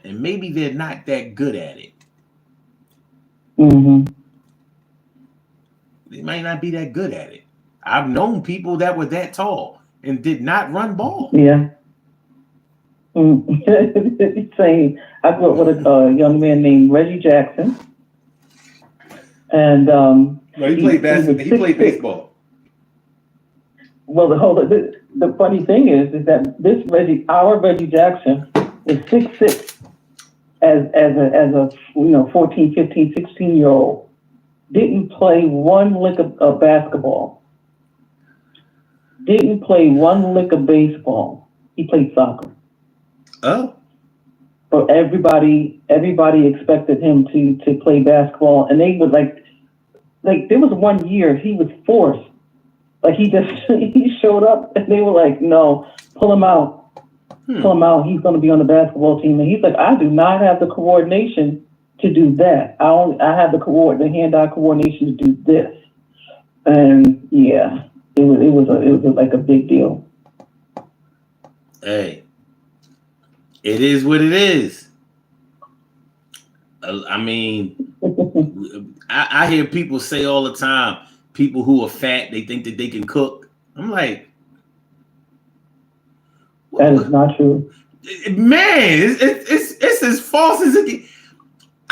and maybe they're not that good at it. They might not be that good at it. I've known people that were that tall and did not run ball. Yeah. Same. I grew up with a young man named Reggie Jackson, and no, he played basketball. He played baseball. Well, the funny thing is that our Reggie Jackson is 6'6", as a 14, 15, 16-year-old. Didn't play one lick of basketball. Didn't play one lick of baseball. He played soccer. Oh. But everybody expected him to play basketball, and they would like there was one year he was forced. Like he showed up, and they were like, "No, pull him out, pull him out. He's going to be on the basketball team." And he's like, "I do not have the coordination to do that. I have the hand-eye coordination to do this." And yeah, it was like a big deal. Hey, it is what it is. I mean, I hear people say all the time, people who are fat, they think that they can cook. I'm like, that is not true. Man, it's as false as it can.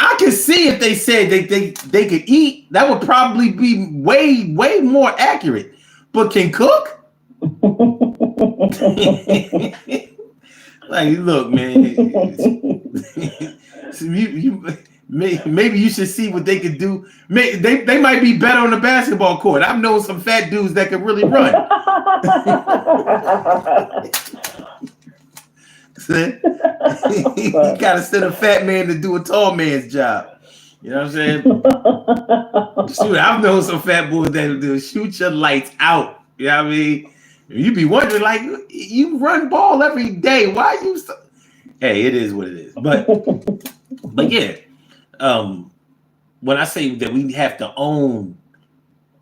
I can see if they said they could eat, that would probably be way more accurate. But can cook? Like, look, man. So maybe you should see what they could do. They might be better on the basketball court. I've known some fat dudes that can really run. You gotta send a fat man to do a tall man's job. You know what I'm saying? Shoot, I've known some fat boys that do shoot your lights out. You know what I mean? You be wondering, like, you run ball every day. Why you so... Hey, it is what it is. But yeah, when I say that we have to own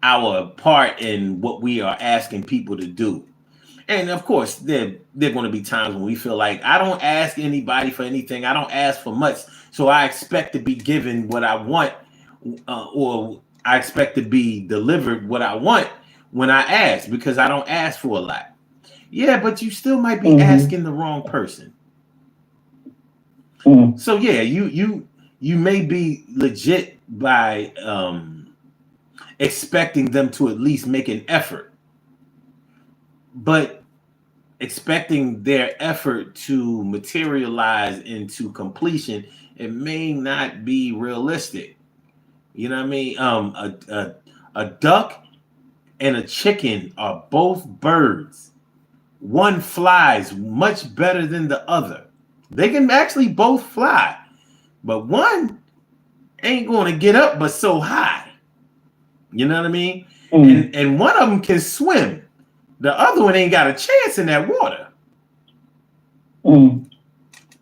our part in what we are asking people to do. And of course, there are going to be times when we feel like I don't ask anybody for anything. I don't ask for much. So I expect to be given what I want, or I expect to be delivered what I want when I ask, because I don't ask for a lot. Yeah, but you still might be asking the wrong person. So yeah, you may be legit by expecting them to at least make an effort, but expecting their effort to materialize into completion, it may not be realistic. You know what I mean? A duck and a chicken are both birds. One flies much better than the other. They can actually both fly, but one ain't going to get up but so high. You know what I mean? And one of them can swim. The other one ain't got a chance in that water.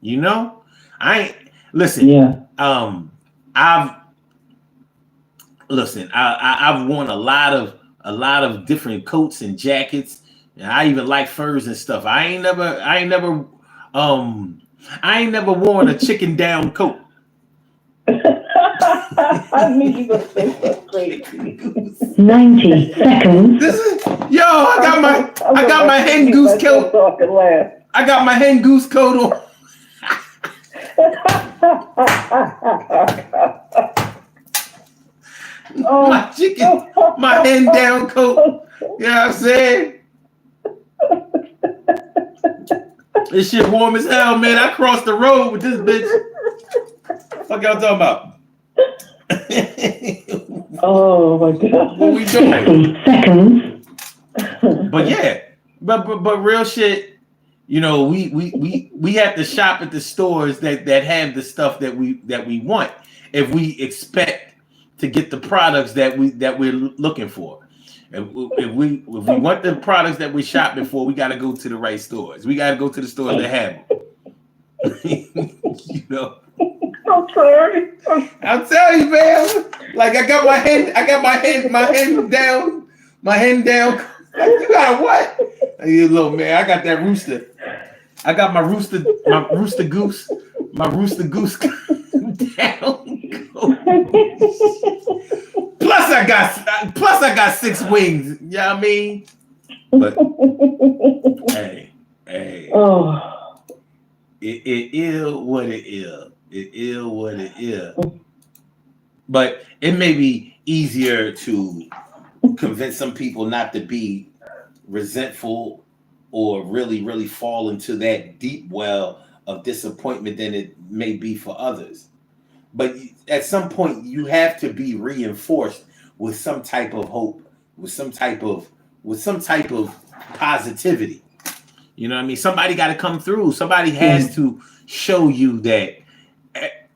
You know? Listen. I've worn a lot of different coats and jackets, and I even like furs and stuff. I ain't never worn a chicken down coat. I knew you were going to say something crazy. 90 seconds. I got my hen goose coat. I got my hen goose coat on. My chicken, my hen down coat. You know what I'm saying? This shit warm as hell, man. I crossed the road with this bitch. Fuck y'all talking about? Oh my god. What we doing? 60 seconds. But yeah, but real shit, you know, we have to shop at the stores that have the stuff that we want if we expect to get the products that we're looking for. If we want the products that we're shopping for, we got to go to the right stores. We got to go to the stores that have them. You know. I'm sorry. I'm telling you, man. Like I got my hen down. You got a what? Hey, little man, I got that rooster. I got my rooster goose down. Plus I got 6 wings. You know what I mean? But hey. It is what it is. It is what it is. But it may be easier to convince some people not to be resentful or really fall into that deep well of disappointment than it may be for others. But at some point, you have to be reinforced with some type of hope, with some type of positivity. You know what I mean? Somebody got to come through. Somebody has to show you that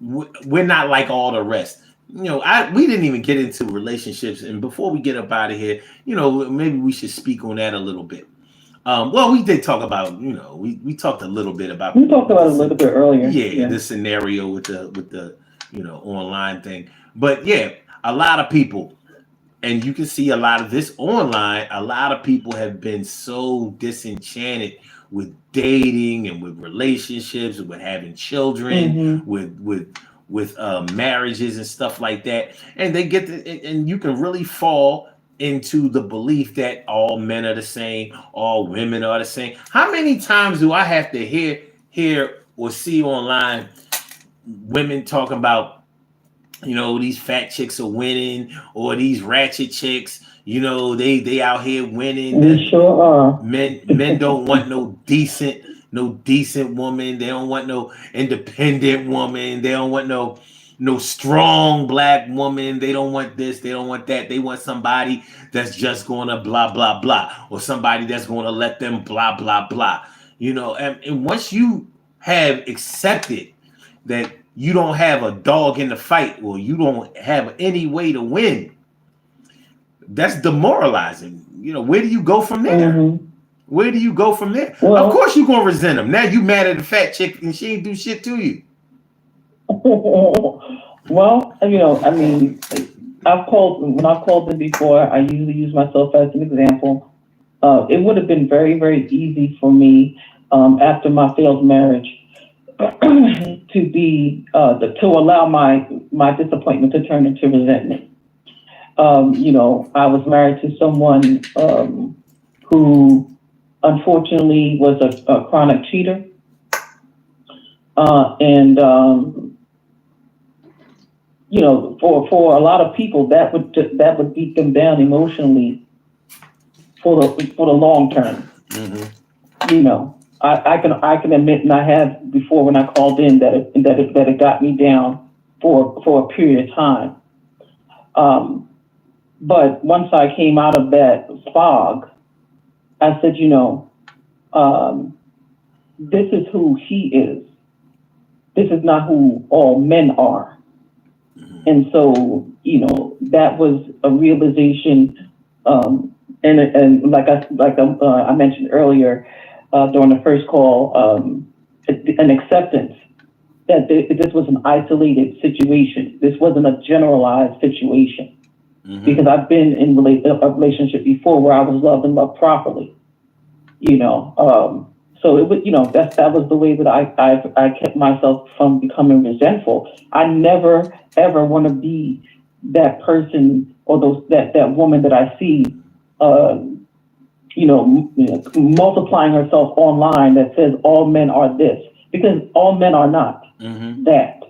we're not like all the rest. You know, we didn't even get into relationships. And before we get up out of here, you know, maybe we should speak on that a little bit. Well, we did talk about, you know, we talked a little bit about. We talked about it a little bit earlier. Yeah, the scenario with the you know, online thing. But yeah, a lot of people, and you can see a lot of this online, a lot of people have been so disenchanted with dating and with relationships, with having children, with marriages and stuff like that. And they get and you can really fall into the belief that all men are the same, all women are the same. How many times do I have to hear or see online women talking about these fat chicks are winning, or these ratchet chicks, they out here winning. We sure are. Men don't want no decent woman. They don't want no independent woman. They don't want no strong black woman. They don't want this. They don't want that. They want somebody that's just gonna blah blah blah, or somebody that's gonna let them blah blah blah. And once you have accepted that you don't have a dog in the fight, or you don't have any way to win, that's demoralizing. Where do you go from there? Mm-hmm. Where do you go from there? Of Well, course you're gonna resent them. Now you mad at the fat chick and she ain't do shit to you. well, I mean, when I've called them before, I usually use myself as an example. It would have been very, very easy for me after my failed marriage to allow my disappointment to turn into resentment. I was married to someone who unfortunately was a chronic cheater, and for a lot of people that would beat them down emotionally for the long term. I can admit, and I have before when I called in, that it got me down for a period of time. But once I came out of that fog, I said, this is who he is. This is not who all men are. And so, that was a realization, and like I mentioned earlier during the first call, an acceptance that this was an isolated situation. This wasn't a generalized situation. Because I've been in a relationship before where I was loved and loved properly. So it was, that was the way that I kept myself from becoming resentful. I never ever want to be that person or that woman that I see, multiplying herself online that says all men are this, because all men are not that.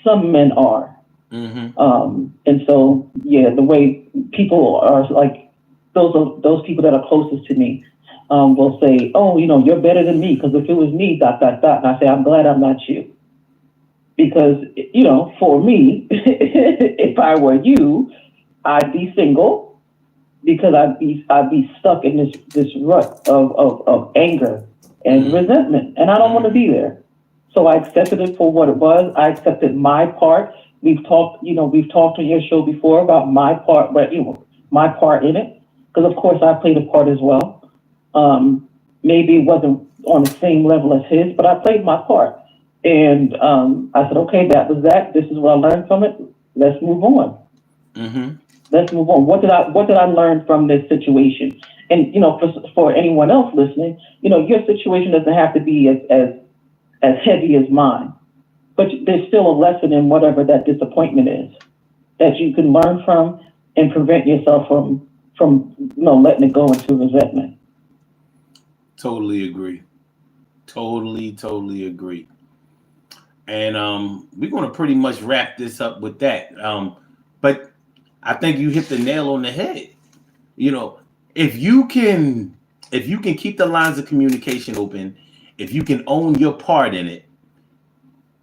Some men are. And so, the way people are like, those people that are closest to me will say, oh, you're better than me, because if it was me, ... And I say, I'm glad I'm not you. Because, for me, if I were you, I'd be single, because I'd be stuck in this rut of anger and resentment. And I don't want to be there. So I accepted it for what it was. I accepted my part. We've talked on your show before about my part, but my part in it, because of course I played a part as well. Maybe it wasn't on the same level as his, but I played my part. And I said, okay, that was that. This is what I learned from it. Let's move on. Let's move on. What did I learn from this situation? And for anyone else listening, your situation doesn't have to be as heavy as mine. But there's still a lesson in whatever that disappointment is that you can learn from and prevent yourself from letting it go into resentment. Totally agree. Totally agree. And we're going to pretty much wrap this up with that. But I think you hit the nail on the head. If you can keep the lines of communication open, if you can own your part in it,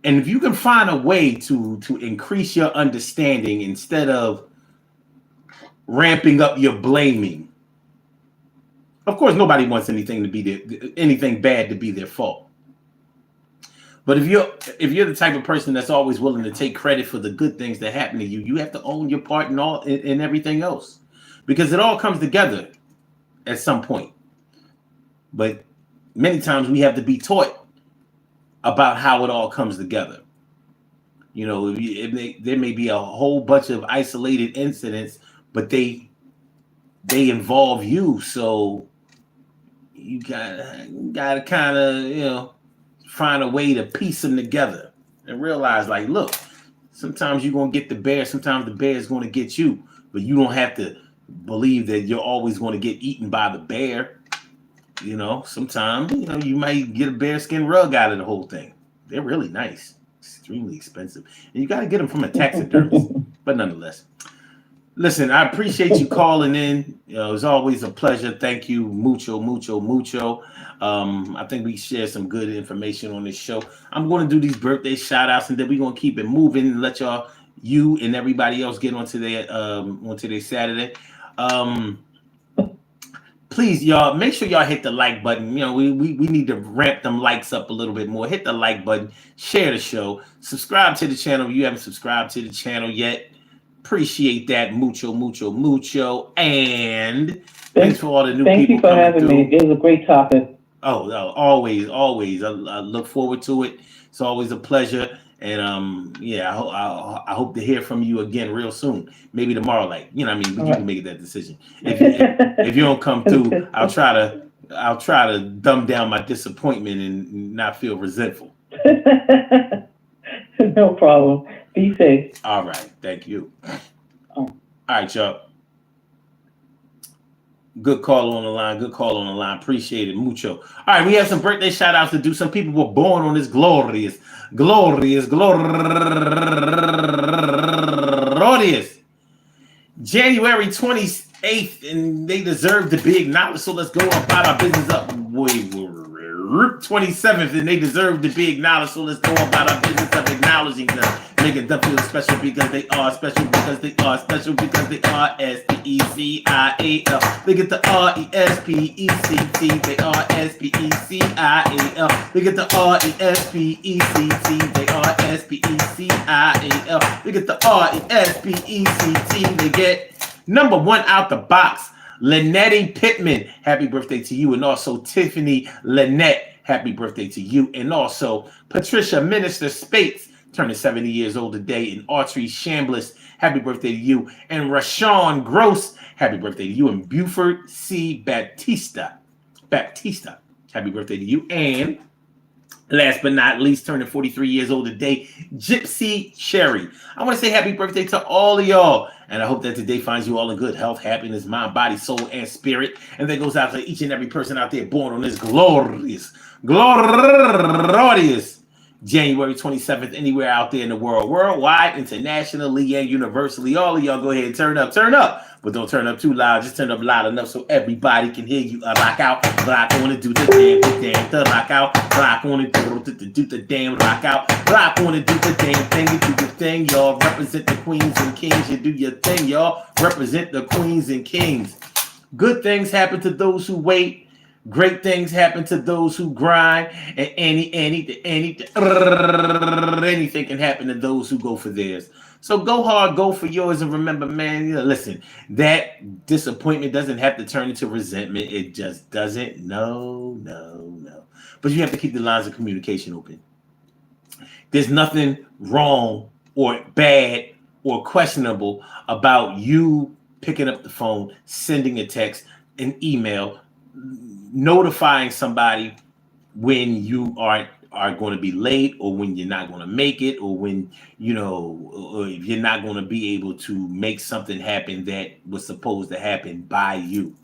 and if you can find a way to increase your understanding instead of ramping up your blaming. Of course, nobody wants anything bad to be their fault. But if you're the type of person that's always willing to take credit for the good things that happen to you, you have to own your part in everything else, because it all comes together at some point. But many times we have to be taught about how it all comes together. There may be a whole bunch of isolated incidents, but they involve you. So you gotta kind of find a way to piece them together and realize, like, look, sometimes you're gonna get the bear, sometimes the bear is gonna get you, but you don't have to believe that you're always going to get eaten by the bear. Sometimes you might get a bearskin rug out of the whole thing. They're really nice. Extremely expensive. And you got to get them from a taxidermist. But nonetheless, listen, I appreciate you calling in. It was always a pleasure. Thank you, mucho, mucho, mucho. I think we share some good information on this show. I'm going to do these birthday shout outs, and then we're going to keep it moving and let you and everybody else get onto their Saturday. Please, y'all, make sure y'all hit the like button. You know, we need to ramp them likes up a little bit more. Hit the like button, share the show, subscribe to the channel if you haven't subscribed to the channel yet. Appreciate that, mucho, mucho, mucho. And thanks for all the new people. Thank you for having me. It was a great topic. Oh, always, always. I look forward to it. It's always a pleasure. And yeah, I hope to hear from you again real soon. Maybe tomorrow, like, you know what I mean? But you can make that decision. If you don't come through, I'll try to dumb down my disappointment and not feel resentful. No problem. Be safe. All right. Thank you. All right, y'all. Good call on the line. Good call on the line. Appreciate it. Mucho. All right. We have some birthday shout outs to do. Some people were born on this glorious January 28th, and they deserve to be acknowledged. So let's go about our business up. 27th, and they deserve to be acknowledged. So let's go about our business of acknowledging them, making them feel special because they are special, because they are special, because they are SPECIAL. Look at the RESPECT. They are SPECIAL. Look at the RESPECT. They are SPECIAL. Look at the RESPECT. They get number one out the box. Lynette Pittman, happy birthday to you. And also Tiffany Lynette, happy birthday to you. And also Patricia Minister Spates, turning 70 years old today. And Autry Chambliss, happy birthday to you. And Rashawn Gross, happy birthday to you. And Buford C. Baptista, happy birthday to you. And last but not least, turning 43 years old today, Gypsy Cherry. I want to say happy birthday to all of y'all. And I hope that today finds you all in good health, happiness, mind, body, soul, and spirit. And that goes out to each and every person out there born on this glorious January 27th, anywhere out there in the world, worldwide, internationally, and universally. All of y'all go ahead and turn up. But don't turn up too loud. Just turn up loud enough so everybody can hear you. Rock out. Rock on and do the damn, the rock out. Rock on and do the damn, rock out. Rock on and do the damn thing. You do your thing, y'all. Represent the queens and kings. You do your thing, y'all. Represent the queens and kings. Good things happen to those who wait. Great things happen to those who grind. And anything can happen to those who go for theirs. So go hard, go for yours, and remember, man, listen, that disappointment doesn't have to turn into resentment. It just doesn't. No. But you have to keep the lines of communication open. There's nothing wrong or bad or questionable about you picking up the phone, sending a text, an email, notifying somebody when you are going to be late, or when you're not going to make it, or when, or if you're not going to be able to make something happen that was supposed to happen by you.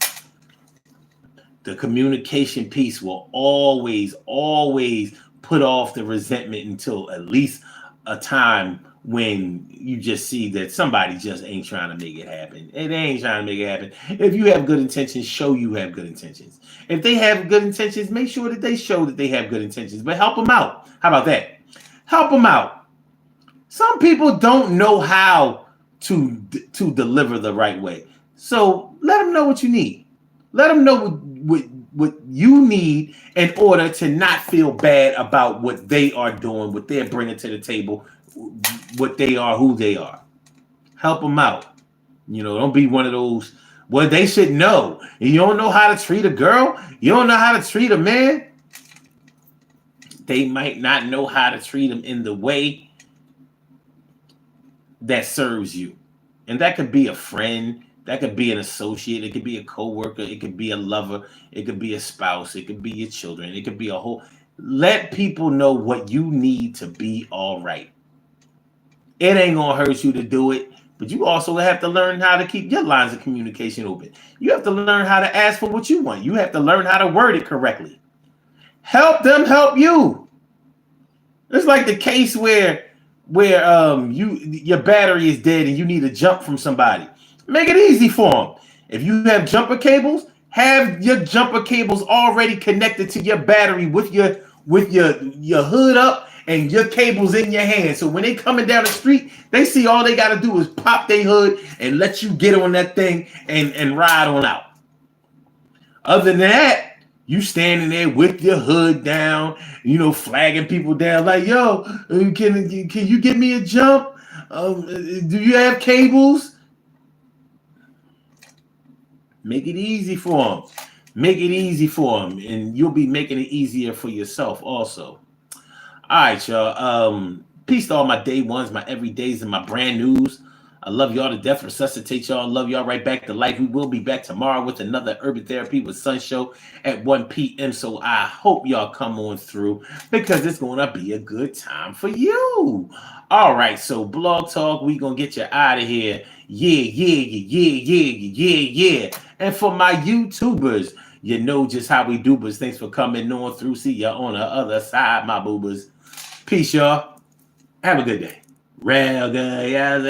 The communication piece will always put off the resentment until at least a time when you just see that somebody just ain't trying to make it happen. And they ain't trying to make it happen. If you have good intentions, show you have good intentions. If they have good intentions, make sure that they show that they have good intentions. But help them out. How about that? Help them out. Some people don't know how to deliver the right way. So let them know what you need. Let them know what you need in order to not feel bad about what they are doing, what they're bringing to the table, what they are, who they are. Help them out. Don't be one of those, well, they should know. You don't know how to treat a girl? You don't know how to treat a man? They might not know how to treat them in the way that serves you. And that could be a friend. That could be an associate. It could be a coworker. It could be a lover. It could be a spouse. It could be your children. It could be a whole. Let people know what you need to be all right. It ain't going to hurt you to do it, but you also have to learn how to keep your lines of communication open. You have to learn how to ask for what you want. You have to learn how to word it correctly. Help them help you. It's like the case where your battery is dead and you need a jump from somebody. Make it easy for them. If you have jumper cables, have your jumper cables already connected to your battery with your hood up and your cables in your hand. So when they coming down the street, they see all they got to do is pop their hood and let you get on that thing and ride on out. Other than that, you standing there with your hood down, flagging people down like, yo, can you give me a jump? Do you have cables? Make it easy for them. Make it easy for them, and you'll be making it easier for yourself also. All right, y'all. Peace to all my day ones, my everydays, and my brand news. I love y'all to death. Resuscitate y'all. Love y'all right back to life. We will be back tomorrow with another Urban Therapy with Sun show at 1 p.m. So I hope y'all come on through because it's going to be a good time for you. All right. So Blog Talk, we going to get you out of here. Yeah. And for my YouTubers, you know just how we do, but thanks for coming on through. See ya on the other side, my boobers. Peace, y'all. Have a good day. Real good, y'all.